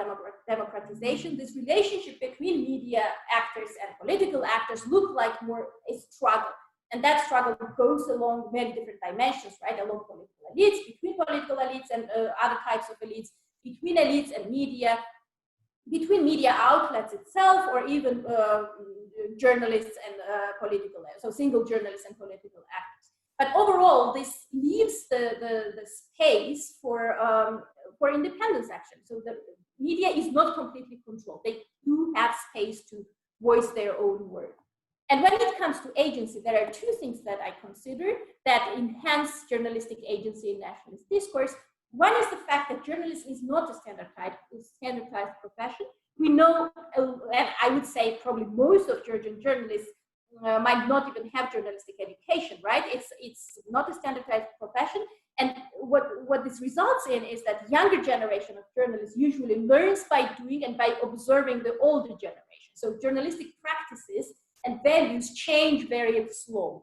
democratization, this relationship between media actors and political actors look like more a struggle. And that struggle goes along many different dimensions, right, along political elites, between political elites and other types of elites, between elites and media, between media outlets itself, or even journalists and political, so single journalists and political actors. But overall, this leaves the space for independence action. So the media is not completely controlled. They do have space to voice their own word. And when it comes to agency, there are 2 things that I consider that enhance journalistic agency in nationalist discourse. One is the fact that journalism is not a standardized profession. We know, and I would say probably most of Georgian journalists might not even have journalistic education, right? It's not a standardized profession. And what this results in is that younger generation of journalists usually learns by doing and by observing the older generation. So journalistic practices and values change very slowly.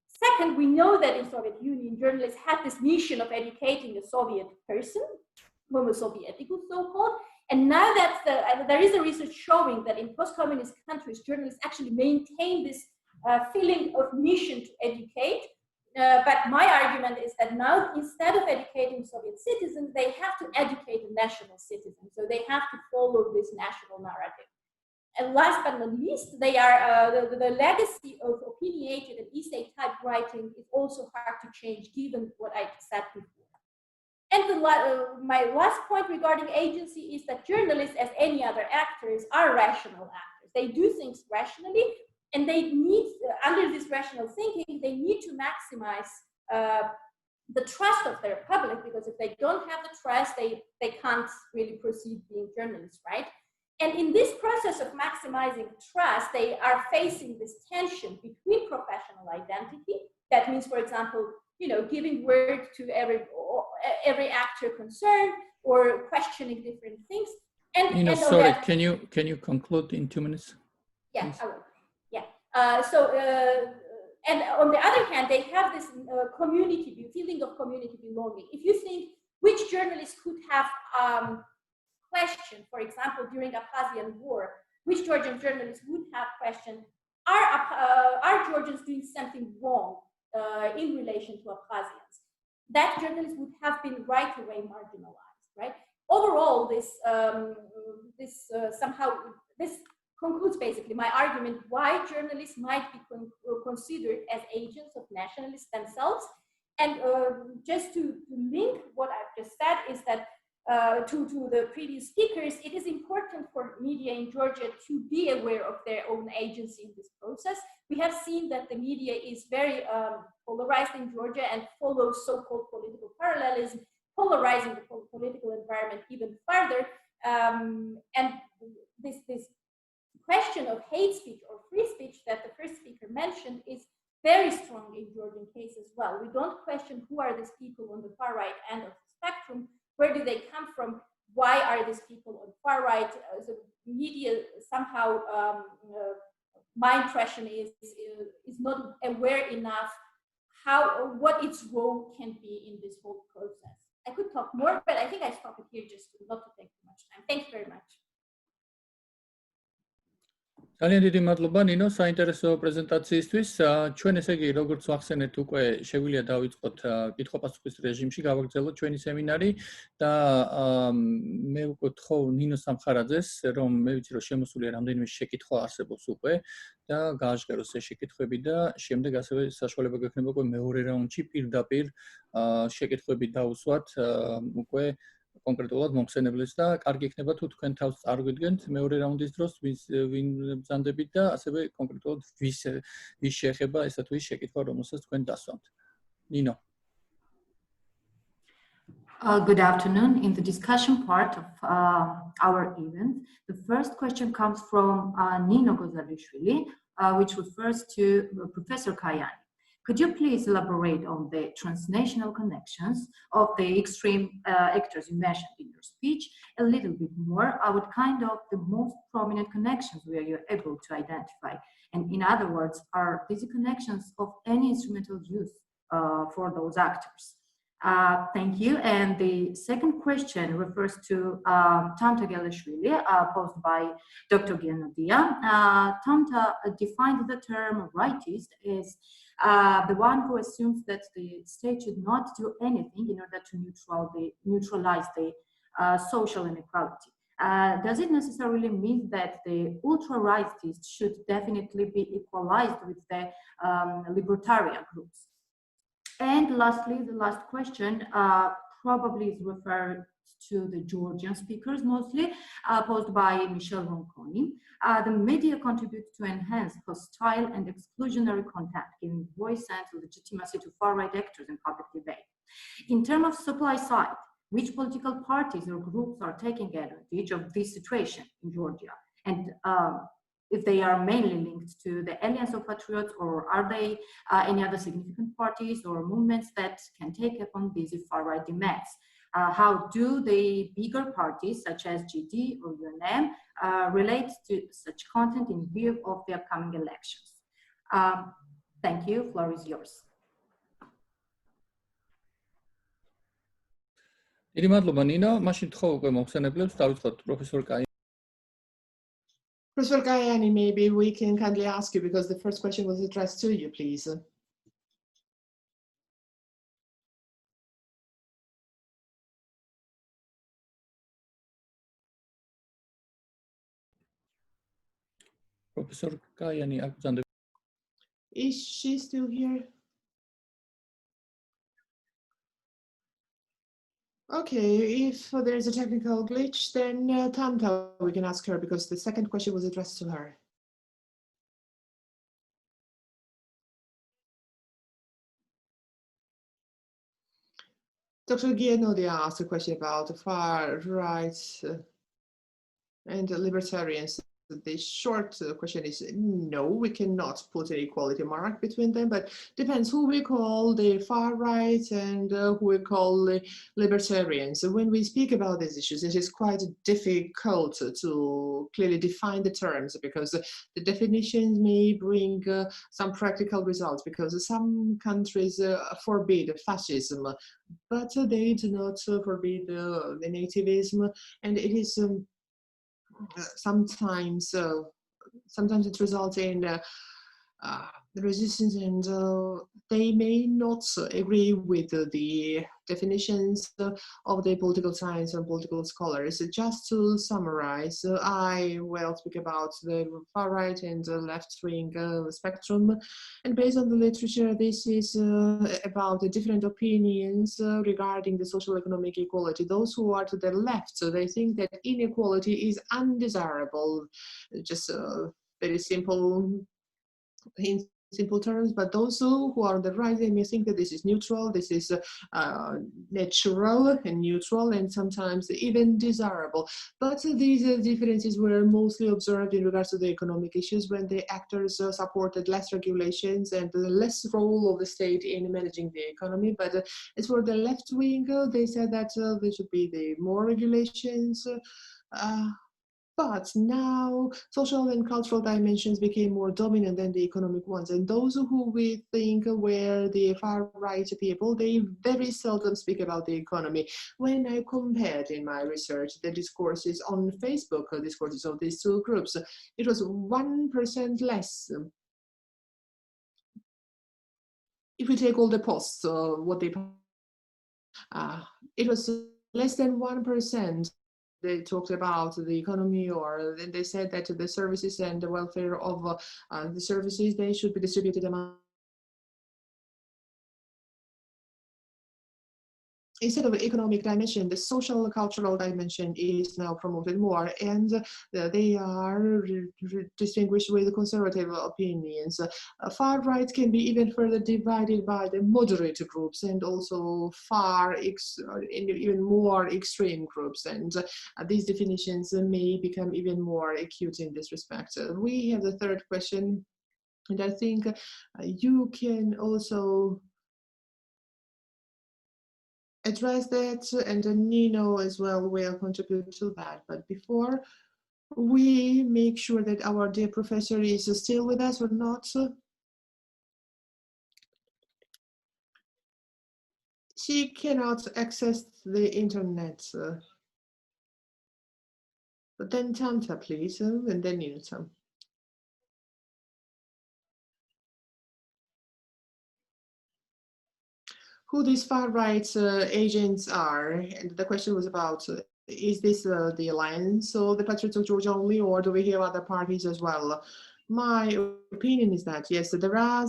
Second, we know that in Soviet Union, journalists had this mission of educating a Soviet person, Homo Sovieticus so-called, and now that there is a research showing that in post-communist countries, journalists actually maintain this feeling of mission to educate. But my argument is that now, instead of educating Soviet citizens, they have to educate a national citizen. So they have to follow this national narrative. And last but not least, they are the legacy of opinionated and essay type writing is also hard to change, given what I said before. And my last point regarding agency is that journalists, as any other actors, are rational actors. They do things rationally, and they need, under this rational thinking, they need to maximize the trust of their public, because if they don't have the trust, they can't really proceed being journalists, right? And in this process of maximizing trust, they are facing this tension between professional identity. That means, for example, giving word to every actor concerned, or questioning different things. And sorry, can you conclude in 2 minutes? Yeah, please? I will. Yeah. And on the other hand, they have this feeling of community belonging. If you think which journalists could have questioned, for example, during Abkhazian war, which Georgian journalists would have questioned, are Georgians doing something wrong in relation to Abkhazians? That journalists would have been right away marginalized, right? Overall, this concludes basically my argument why journalists might be considered as agents of nationalists themselves. And just to link what I've just said is that to the previous speakers, it is important for media in Georgia to be aware of their own agency in this process. We have seen that the media is very polarized in Georgia and follows so-called political parallelism, polarizing the political environment even further. And this question of hate speech or free speech that the first speaker mentioned is very strong in Georgian case as well. We don't question who are these people on the far right end of the spectrum. Where do they come from? Why are these people on far right? The media somehow, my impression is not aware enough what its role can be in this whole process. I could talk more, but I think I stop it here just not to take too much time. Thank you very much. ძალიან დიდი მადლობა ნინო საინტერესო პრეზენტაციისთვის. ჩვენ ესე იგი როგორც ვახსენეთ უკვე შეგვიძლია დავიწყოთ კითხვა-პასუხის რეჟიმში გავაგრძელოთ ჩვენი სემინარი და მე ვკითხო ნინო სამხარაძეს რომ მე ვიცი რომ შემოსულია რამდენიმე შეკითხვა არსებობს უკვე და გააჟღეროს ეს შეკითხვები და შემდეგ ასევე საშუალება გვექნება უკვე მეორე რაუნდში პირდაპირ შეკითხვები დაუსვათ უკვე კონკრეტულად მომხსენებლებს და კარგი იქნება თუ თქვენ თავს წარგვიდგენთ მეორე რაუნდის დროს ვინ ბრძანდებით და ასევე კონკრეტულად ვის შეეხება ესა თუ ის შეკითხვა რომელსაც თქვენ დასვამთ. ნინო. Good afternoon. In the discussion part of our event, the first question comes from Nino Gozalishvili, which refers to Professor CAIANI. Could you please elaborate on the transnational connections of the extreme actors you mentioned in your speech a little bit more? What kind of the most prominent connections were you able to identify? And in other words, are these connections of any instrumental use for those actors? Thank you. And the second question refers to Tamta Gelishvili, posed by Dr. Gianodia. Tamta defined the term rightist as the one who assumes that the state should not do anything in order to neutralize the social inequality. Does it necessarily mean that the ultra-rightists should definitely be equalized with the libertarian groups? And lastly, the last question probably is referred to the Georgian speakers mostly, posed by Michel Ronconi. The media contribute to enhance hostile and exclusionary content, giving voice and legitimacy to far-right actors in public debate. In terms of supply side, which political parties or groups are taking advantage of this situation in Georgia? And if they are mainly linked to the Alliance of Patriots, or are they any other significant parties or movements that can take upon these far-right demands? How do the bigger parties such as GD or UNM relate to such content in view of the upcoming elections? Thank you. Floor is yours. დიდი მადლობა ნინო. მაშინ თქო უკვე მომხსენებლებს დავიწყოთ პროფესორ CAIANI. Professor CAIANI, maybe we can kindly ask you because the first question was addressed to you, please. Professor CAIANI, is she still here? Okay, if there is a technical glitch, then Tamta, we can ask her because the second question was addressed to her. Dr. Gianodia asked a question about the far right and the libertarians the short question is no, we cannot put an equality mark between them, but depends who we call the far right and who we call the libertarians. So when we speak about these issues, it is quite difficult to clearly define the terms, because the definitions may bring some practical results, because some countries forbid fascism, but they do not forbid the nativism, and it is sometimes it results in the resistance, and they may not agree with the definitions of the political science and political scholars. Just to summarize, I will speak about the far right and the left wing spectrum, and based on the literature, this is about the different opinions regarding the social economic equality. Those who are to the left, so they think that inequality is undesirable, just very simple in simple terms, but those who are on the right, they may think that this is neutral, this is natural and neutral, and sometimes even desirable. But these differences were mostly observed in regards to the economic issues, when the actors supported less regulations and the less role of the state in managing the economy. But as for the left wing, they said that there should be the more regulations. But now social and cultural dimensions became more dominant than the economic ones. And those who we think were the far right people, they very seldom speak about the economy. When I compared in my research the discourses on Facebook, discourses of these two groups, it was 1% less. If we take all the posts, what they it was less than 1%. They talked about the economy, or then they said that the services and the welfare of the services, they should be distributed among. Instead of the economic dimension, the social cultural dimension is now promoted more, and they are distinguished with conservative opinions. Far right can be even further divided by the moderate groups, and also even more extreme groups, and these definitions may become even more acute in this respect. We have the third question, and I think you can also address that, and Nino as well will contribute to that. But before we make sure that our dear professor is still with us or not, she cannot access the internet. But then Tanta, please, and then Nino. Who these far-right agents are, and the question was about, is this the Alliance or the Patriots of Georgia only, or do we have other parties as well? My opinion is that, yes, there are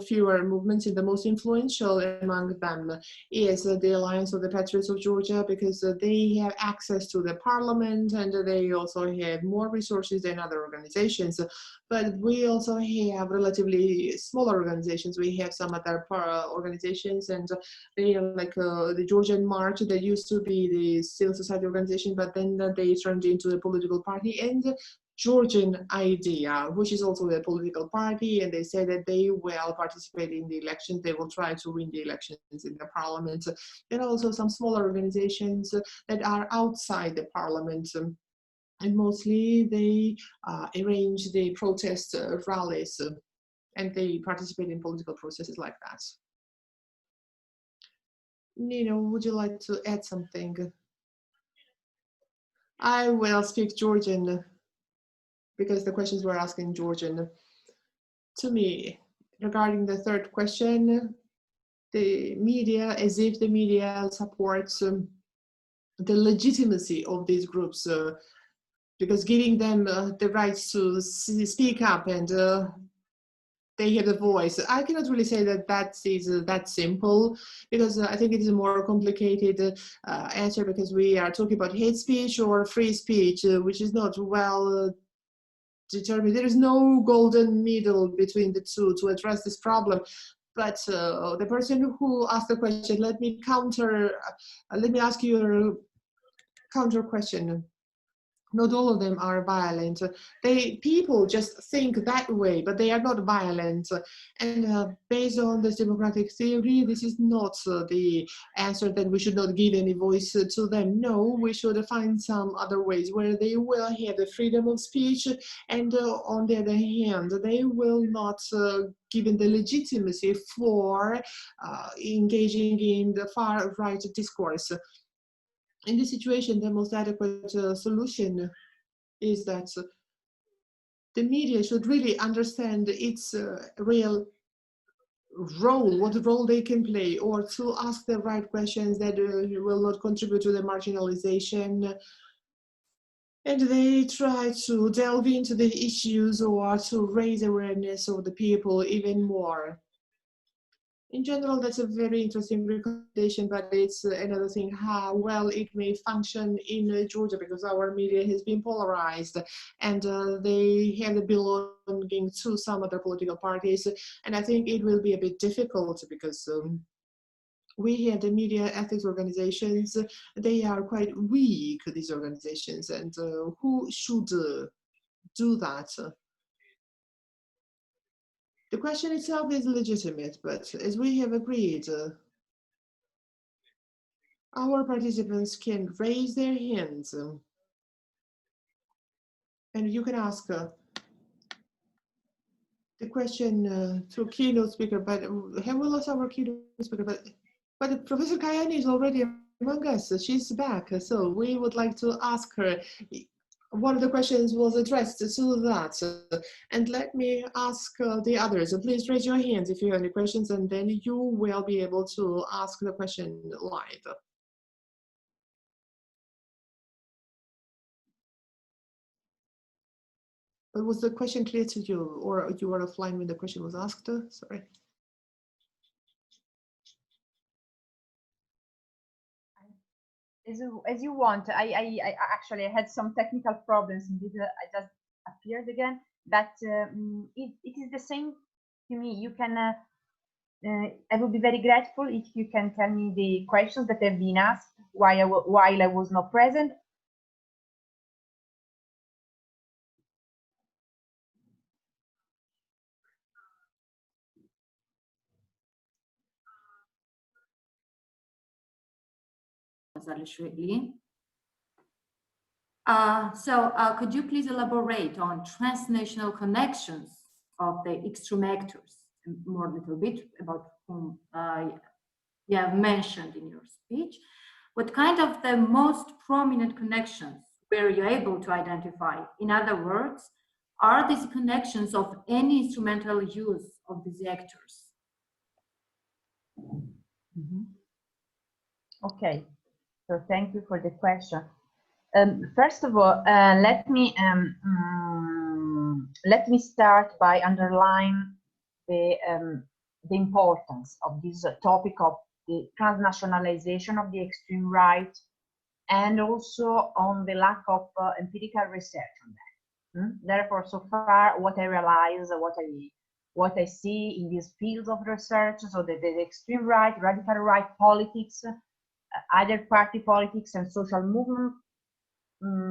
fewer movements, and the most influential among them is the Alliance of the Patriots of Georgia, because they have access to the parliament, and they also have more resources than other organizations. But we also have relatively smaller organizations. We have some other organizations, and they are like the Georgian March, that used to be the civil society organization, but then they turned into a political party, and Georgian Idea, which is also a political party, and they say that they will participate in the elections. They will try to win the elections in the parliament. There are also some smaller organizations that are outside the parliament, and mostly they arrange the protest rallies, and they participate in political processes like that. Nino, would you like to add something? I will speak Georgian, because the questions were asked in Georgian. To me, regarding the third question, the media, as if the media supports the legitimacy of these groups, because giving them the rights to speak up, and they have the voice. I cannot really say that that is that simple, because I think it is a more complicated answer, because we are talking about hate speech or free speech, which is not well determined. There is no golden middle between the two to address this problem. But the person who asked the question, let me ask you a counter question. Not all of them are violent. People just think that way, but they are not violent. And based on this democratic theory, this is not the answer that we should not give any voice to them. No, we should find some other ways where they will have the freedom of speech, and on the other hand, they will not given the legitimacy for engaging in the far-right discourse. In this situation, the most adequate solution is that the media should really understand its real role, what role they can play, or to ask the right questions that will not contribute to the marginalization. And they try to delve into the issues or to raise awareness of the people even more. In general, that's a very interesting recommendation, but it's another thing how well it may function in Georgia, because our media has been polarized, and they have the belonging to some other political parties. And I think it will be a bit difficult because we have the media ethics organizations. They are quite weak, these organizations, and who should do that? The question itself is legitimate, but as we have agreed, our participants can raise their hands, and you can ask the question to keynote speaker, but have we lost our keynote speaker? But Professor CAIANI is already among us. She's back, so we would like to ask her. One of the questions was addressed to that. And let me ask the others. Please raise your hands if you have any questions, and then you will be able to ask the question live. But was the question clear to you, or you were offline when the question was asked? Sorry. As you want. I actually had some technical problems. Indeed, I just appeared again. But it is the same to me. You can. I would be very grateful if you can tell me the questions that have been asked while I was not present. Could you please elaborate on transnational connections of the extreme actors, and more a little bit about whom you have mentioned in your speech? What kind of the most prominent connections were you able to identify? In other words, are these connections of any instrumental use of these actors? Okay, so thank you for the question. First of all, let me start by underlining the importance of this topic of the transnationalization of the extreme right, and also on the lack of empirical research on that. Therefore, so far, what I realize, what I see in these fields of research, so the extreme right, radical right politics, either party politics and social movement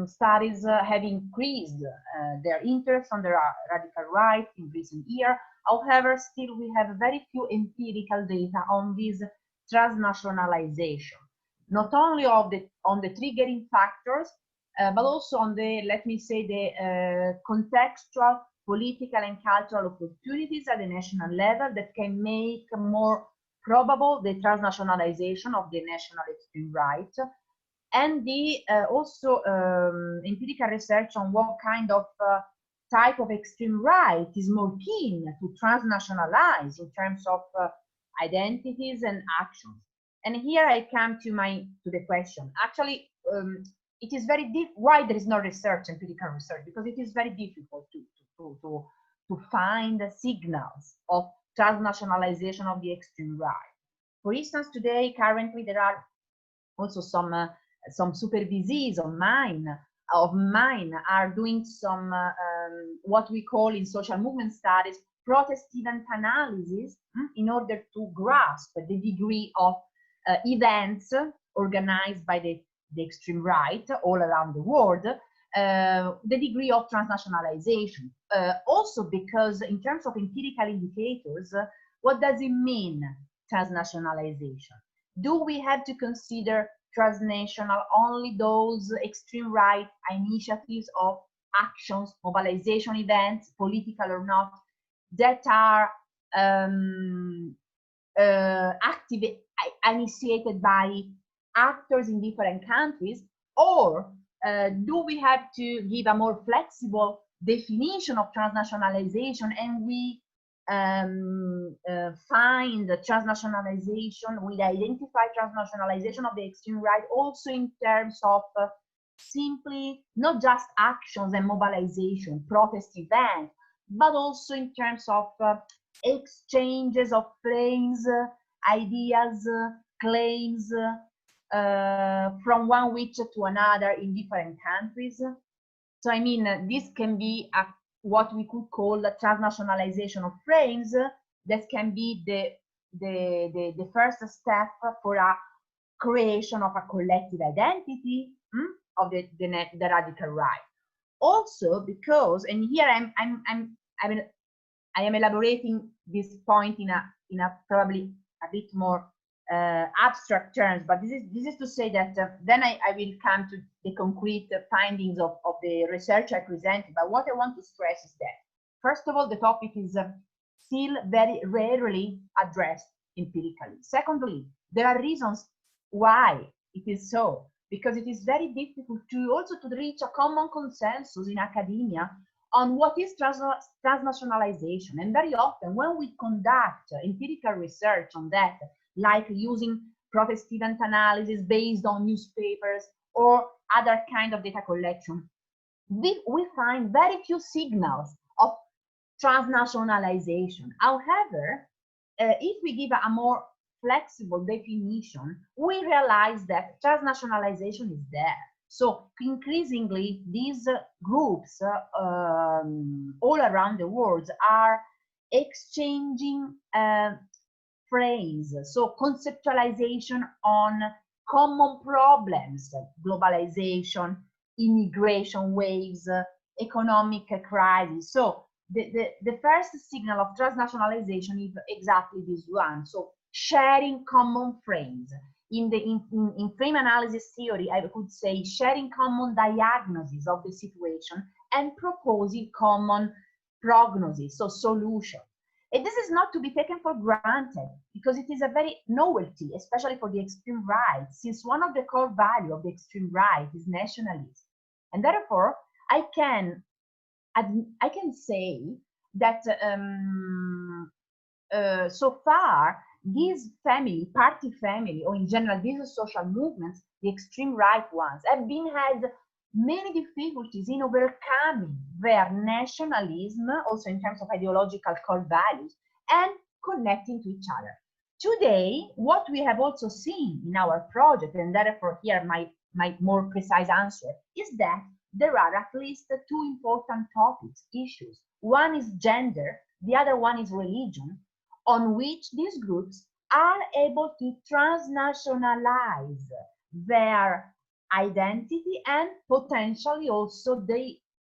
studies have increased their interest on the radical right in recent years. However, still we have very few empirical data on this transnationalization, not only on the triggering factors, but also on the, let me say, the contextual, political and cultural opportunities at the national level that can make more probable the transnationalization of the national extreme right, and the also empirical research on what kind of type of extreme right is more keen to transnationalize in terms of identities and actions. And here I come to the question. Actually, it is very why there is no research, empirical research, because it is very difficult to find signals of transnationalization of the extreme right. For instance, today, currently, there are also some supervisees of mine are doing some what we call in social movement studies protest event analysis in order to grasp the degree of events organized by the extreme right all around the world, the degree of transnationalization. Also because in terms of empirical indicators, what does it mean, transnationalization? Do we have to consider transnational only those extreme right initiatives of actions, mobilization events, political or not, that are initiated by actors in different countries, or do we have to give a more flexible definition of transnationalization, and we find transnationalization, we identify transnationalization of the extreme right also in terms of simply not just actions and mobilization, protest events, but also in terms of exchanges of frames, ideas, claims from one which to another in different countries. So I mean, this can be what we could call the transnationalization of frames. That can be the first step for a creation of a collective identity of the radical right. Also because, and here I am elaborating this point in a probably a bit more abstract terms, but this is to say that then I will come to the concrete findings of the research I presented. But what I want to stress is that, first of all, the topic is still very rarely addressed empirically. Secondly, there are reasons why it is so, because it is very difficult to also to reach a common consensus in academia on what is transnationalization. And very often when we conduct empirical research on that, like using protest event analysis based on newspapers or other kind of data collection, we find very few signals of transnationalization. However, if we give a more flexible definition, we realize that transnationalization is there. So increasingly, these groups all around the world are exchanging frames, so conceptualization on common problems, globalization, immigration waves, economic crisis. So the first signal of transnationalization is exactly this one. So sharing common frames. In frame analysis theory, I could say sharing common diagnosis of the situation and proposing common prognosis, so solution. And this is not to be taken for granted, because it is a very novelty, especially for the extreme right, since one of the core values of the extreme right is nationalism. And therefore, I can say that so far, these party family, or in general, these social movements, the extreme right ones, have had many difficulties in overcoming their nationalism, also in terms of ideological core values, and connecting to each other. Today, what we have also seen in our project, and therefore here my more precise answer, is that there are at least two important topics, issues. One is gender, the other one is religion, on which these groups are able to transnationalize their identity and potentially also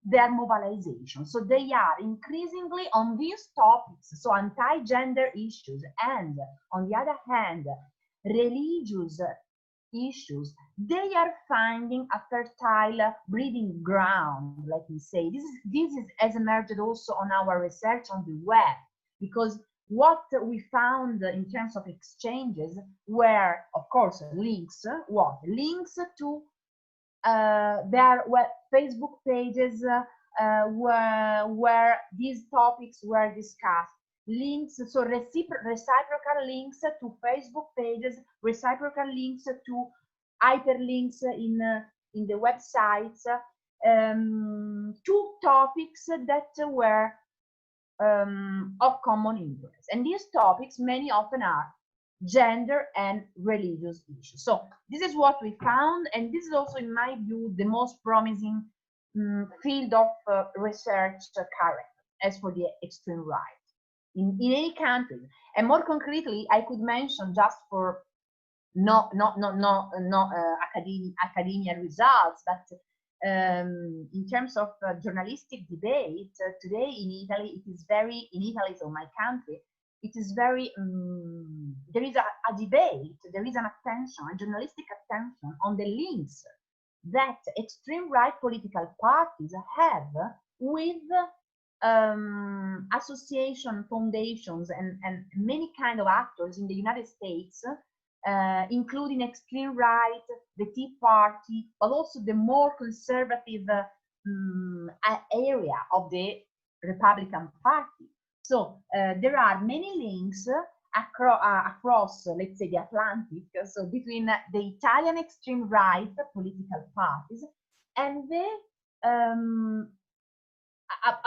their mobilization. So they are increasingly on these topics, so anti-gender issues, and on the other hand, religious issues, they are finding a fertile breeding ground, let me say. This has emerged also on our research on the web, because what we found in terms of exchanges were, of course, links. What? Links to their Facebook pages where these topics were discussed. Links, so reciprocal links to Facebook pages, reciprocal links to hyperlinks in the websites, two topics that were of common interest. And these topics many often are gender and religious issues. So this is what we found, and this is also, in my view, the most promising field of research currently as for the extreme right in any country. And more concretely, I could mention, just for academia results, but in terms of journalistic debate, today in Italy, in Italy, so my country, it is very, there is a debate, there is an attention, a journalistic attention on the links that extreme right political parties have with association, foundations, and many kind of actors in the United States, including extreme right, the Tea Party, but also the more conservative area of the Republican Party. So there are many links across, let's say, the Atlantic, so between the Italian extreme right political parties and the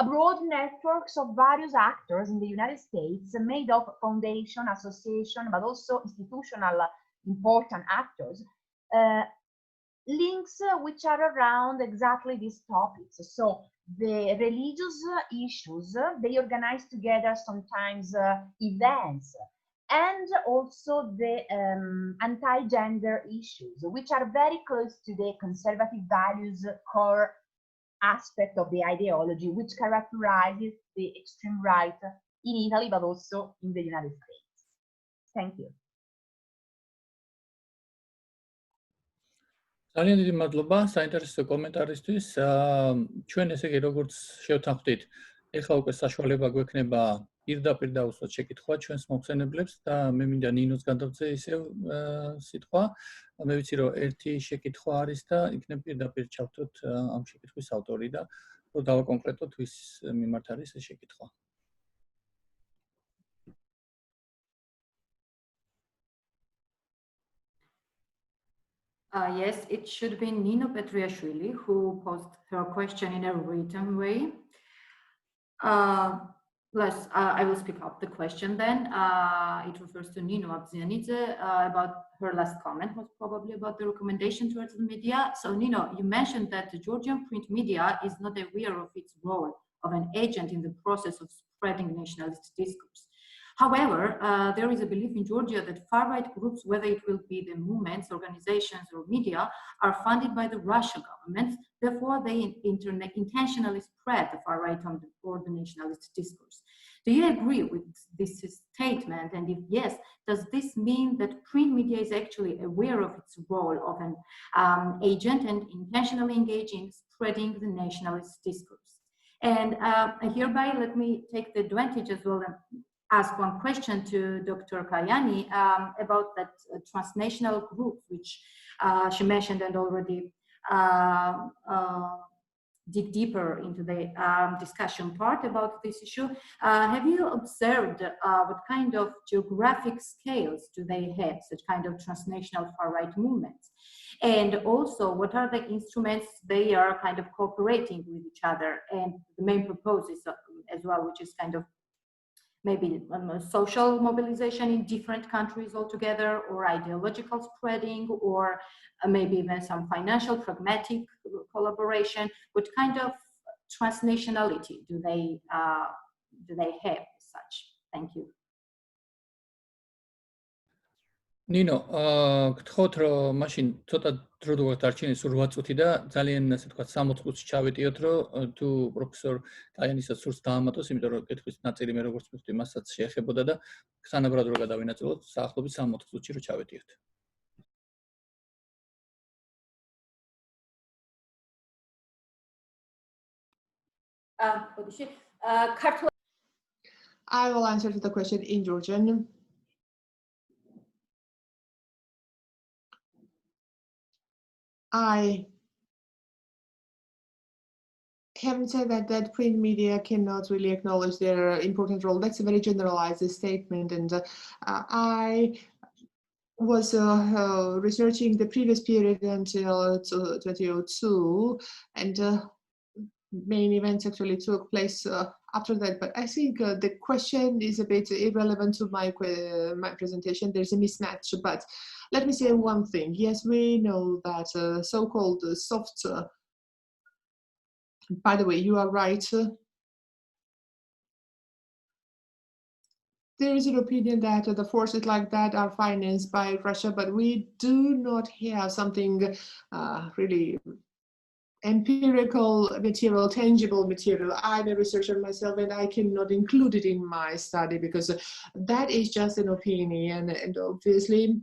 broad networks of various actors in the United States made of foundation, association, but also institutional important actors, links which are around exactly these topics. So the religious issues, they organize together sometimes events, and also the anti-gender issues, which are very close to the conservative values core aspect of the ideology, which characterizes the extreme right in Italy, but also in the United States. Thank you. ძალიან დიდი მადლობა საინტერესო კომენტარისთვის. ჩვენ ესე იგი როგორც შევთანხმდით, ეხლა უკვე საშუალება გვექნება პირდაპირ დავუსვათ შეკითხვა ჩვენს მოხსენებლებს და მე მინდა ნინოს გადავწე ისევ სიტყვა. მე ვიცი რომ ერთი შეკითხვა არის და იქნებ პირდაპირ ჩავთოთ ამ შეკითხვის ავტორი და რომ დავაკონკრეტოთ ვის მიმართ არის ეს შეკითხვა. Yes, it should be Nino Petriashvili who posed her question in a written way. Plus, I will speak up the question then. It refers to Nino Abzianidze about her last comment, was probably about the recommendation towards the media. So, Nino, you mentioned that the Georgian print media is not aware of its role of an agent in the process of spreading nationalist discourse. However, there is a belief in Georgia that far-right groups, whether it will be the movements, organizations, or media, are funded by the Russian government. Therefore, they intentionally spread the far-right or the nationalist discourse. Do you agree with this statement? And if yes, does this mean that print media is actually aware of its role of an agent and intentionally engage in spreading the nationalist discourse? And hereby, let me take the advantage as well and ask one question to Dr. CAIANI about that transnational group, which she mentioned and already dig deeper into the discussion part about this issue. Have you observed what kind of geographic scales do they have, such kind of transnational far-right movements? And also, what are the instruments they are kind of cooperating with each other? And the main purpose is as well, which is kind of maybe social mobilization in different countries altogether, or ideological spreading, or maybe even some financial pragmatic collaboration. What kind of transnationality do they have as such? Thank you. ნინო, გთხოვთ რომ მაშინ ცოტა დრო დაგარჩენს 8 წუთი და ძალიან ასე თქვა 60 წუთში ჩავეტიოთ რომ თუ პროფესორ კაიანისაც სურს დაამატოს, იმიტომ რომ კითხვის ნაწილი მე როგორც ვთქვი, მასაც შეეხებოდა და თანაბრად რო გადავინაწილოთ, საახლობი 60 წუთში რო ჩავეტიოთ. I will answer to the question in Georgian. I haven't said that print media cannot really acknowledge their important role. That's a very generalized statement, and I was researching the previous period until 2002, and main events actually took place after that. But I think the question is a bit irrelevant to my presentation. There's a mismatch, but let me say one thing. Yes, we know that so-called soft, by the way, you are right. There is an opinion that the forces like that are financed by Russia, but we do not have something really empirical material, tangible material. I'm a researcher myself, and I cannot include it in my study because that is just an opinion, and obviously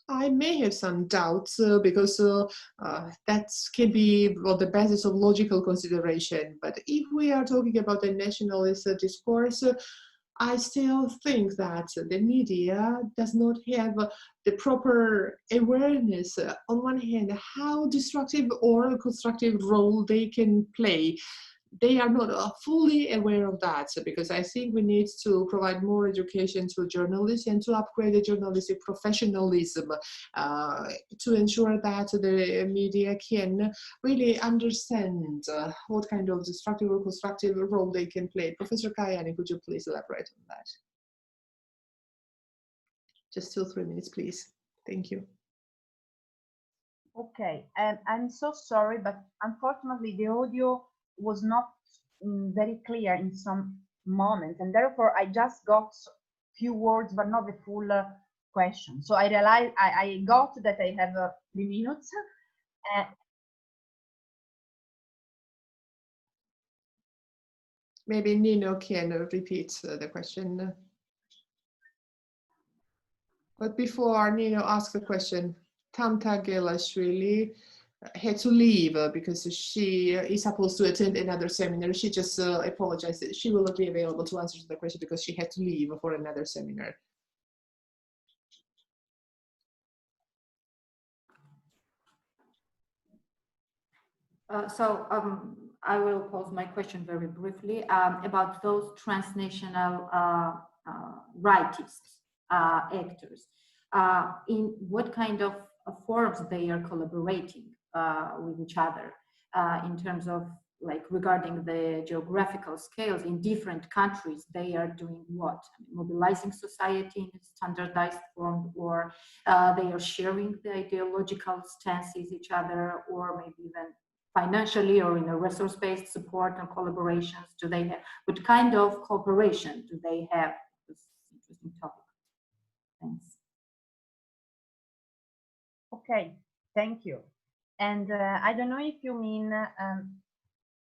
I may have some doubts because that can be on the basis of logical consideration. But if we are talking about a nationalist discourse, I still think that the media does not have the proper awareness, on one hand, how destructive or constructive role they can play. They are not fully aware of that, because I think we need to provide more education to journalists and to upgrade the journalistic professionalism to ensure that the media can really understand what kind of destructive or constructive role they can play. Professor CAIANI, could you please elaborate on that? Just 2-3 minutes, please. Thank you. Okay, I'm so sorry, but unfortunately the audio was not very clear in some moments, and therefore I just got few words but not the full question. So I realized I got that I have 3 minutes. Maybe Nino can repeat the question. But before Nino asks the question, Tamta Gelashvili had to leave because she is supposed to attend another seminar. She just apologized that she will not be available to answer the question because she had to leave for another seminar. I will pose my question very briefly about those transnational rightists, actors. In what kind of forms they are collaborating with each other in terms of, like, regarding the geographical scales in different countries, they are doing what? Mobilizing society in a standardized form, or they are sharing the ideological stances each other, or maybe even financially or in a resource-based support and collaborations do they have? What kind of cooperation do they have? This interesting topic. Thanks. Okay, thank you. And I don't know if you mean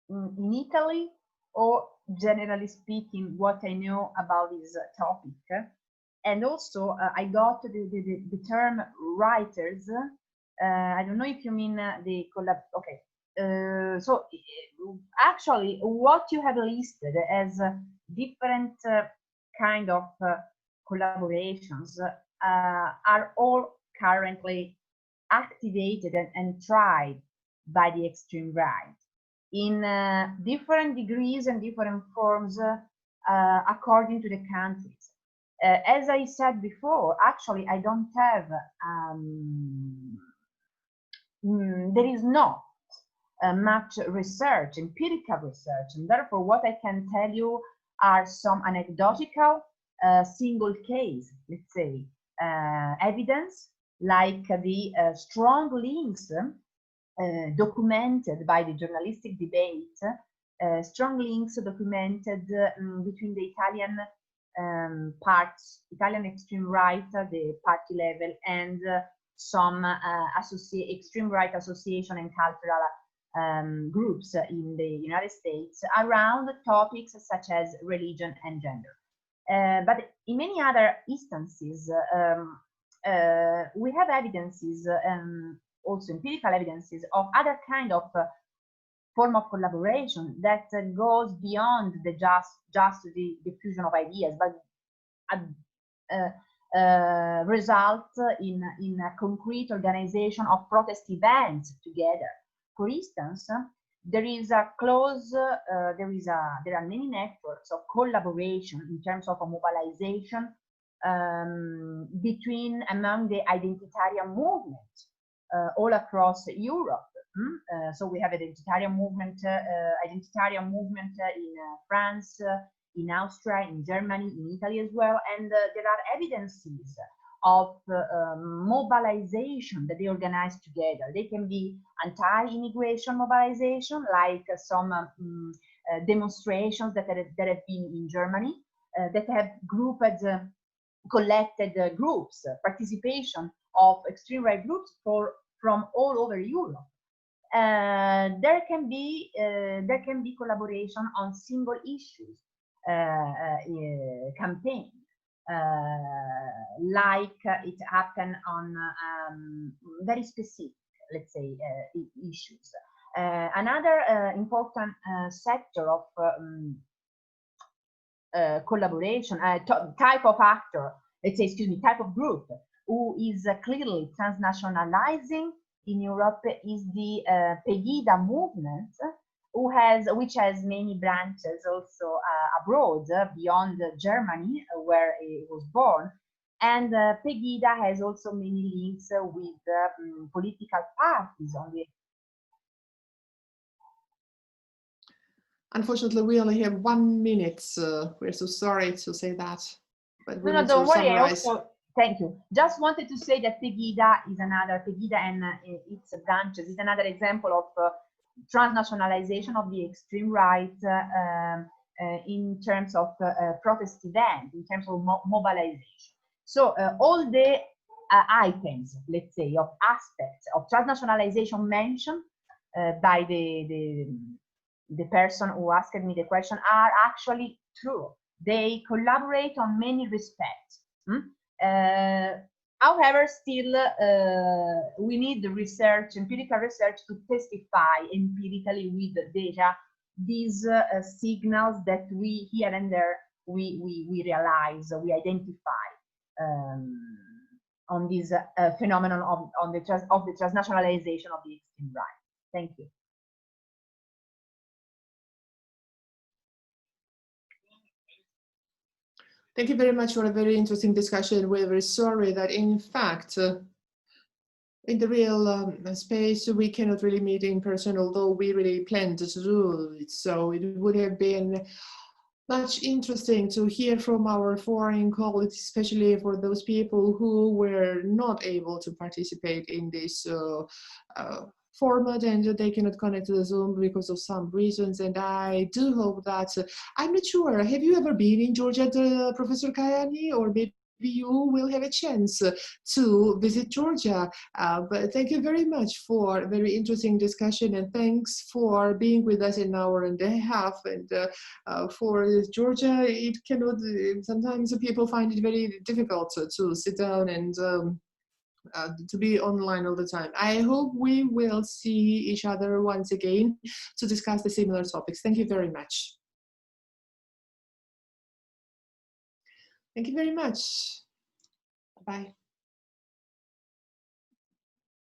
in Italy or generally speaking what I know about this topic. And also I got the term writers. I don't know if you mean the collab. Okay. So actually what you have listed as different kind of collaborations are all currently activated and tried by the extreme right in different degrees and different forms according to the countries. As I said before, actually I don't have there is not much research, empirical research, and therefore what I can tell you are some anecdotal single case, let's say, evidence, like the strong links documented by the journalistic debate, strong links documented between the Italian Italian extreme right, the party level, and some extreme right association and cultural groups in the United States around topics such as religion and gender. But in many other instances, we have evidences, also empirical evidences of other kind of form of collaboration that goes beyond the just the diffusion of ideas, but result in a concrete organization of protest events together. For instance, there is a close, there are many networks of collaboration in terms of a mobilization among the identitarian movement all across Europe. So we have identitarian movement in France, in Austria, in Germany, in Italy as well, and there are evidences of mobilization that they organize together. They can be anti-immigration mobilization, like some demonstrations that have been in Germany, that have collected groups, participation of extreme right groups from all over Europe. there can be collaboration on single issues campaign, like it happened on very specific, let's say, issues. Another important sector of collaboration, type of actor, let's say, excuse me, type of group who is clearly transnationalizing in Europe is the Pegida movement, which has many branches also abroad, beyond Germany, where it was born. And Pegida has also many links with political parties on the. Unfortunately, we only have 1 minute. We're so sorry to say that, but we No, need don't to worry. summarize. Thank you. Just wanted to say that Pegida and its branches is another example of transnationalization of the extreme right in terms of protest event, in terms of mobilization. So all the items, let's say, of aspects of transnationalization mentioned by the person who asked me the question are actually true. They collaborate on many respects. However, still, we need the research, empirical research, to testify empirically with data these signals that we here and there we realize, we identify on this phenomenon of the transnationalization of the extreme right. Thank you. Thank you very much for a very interesting discussion. We're very sorry that, in fact, in the real space, we cannot really meet in person, although we really planned to do it. So it would have been much interesting to hear from our foreign colleagues, especially for those people who were not able to participate in this format and they cannot connect to the Zoom because of some reasons. And I do hope that, I'm not sure, have you ever been in Georgia, Professor CAIANI, or maybe you will have a chance to visit Georgia. But thank you very much for a very interesting discussion, and thanks for being with us an hour and a half. And for Georgia, it cannot, sometimes people find it very difficult to sit down and to be online all the time. I hope we will see each other once again to discuss the similar topics. Thank you very much. Thank you very much. Bye.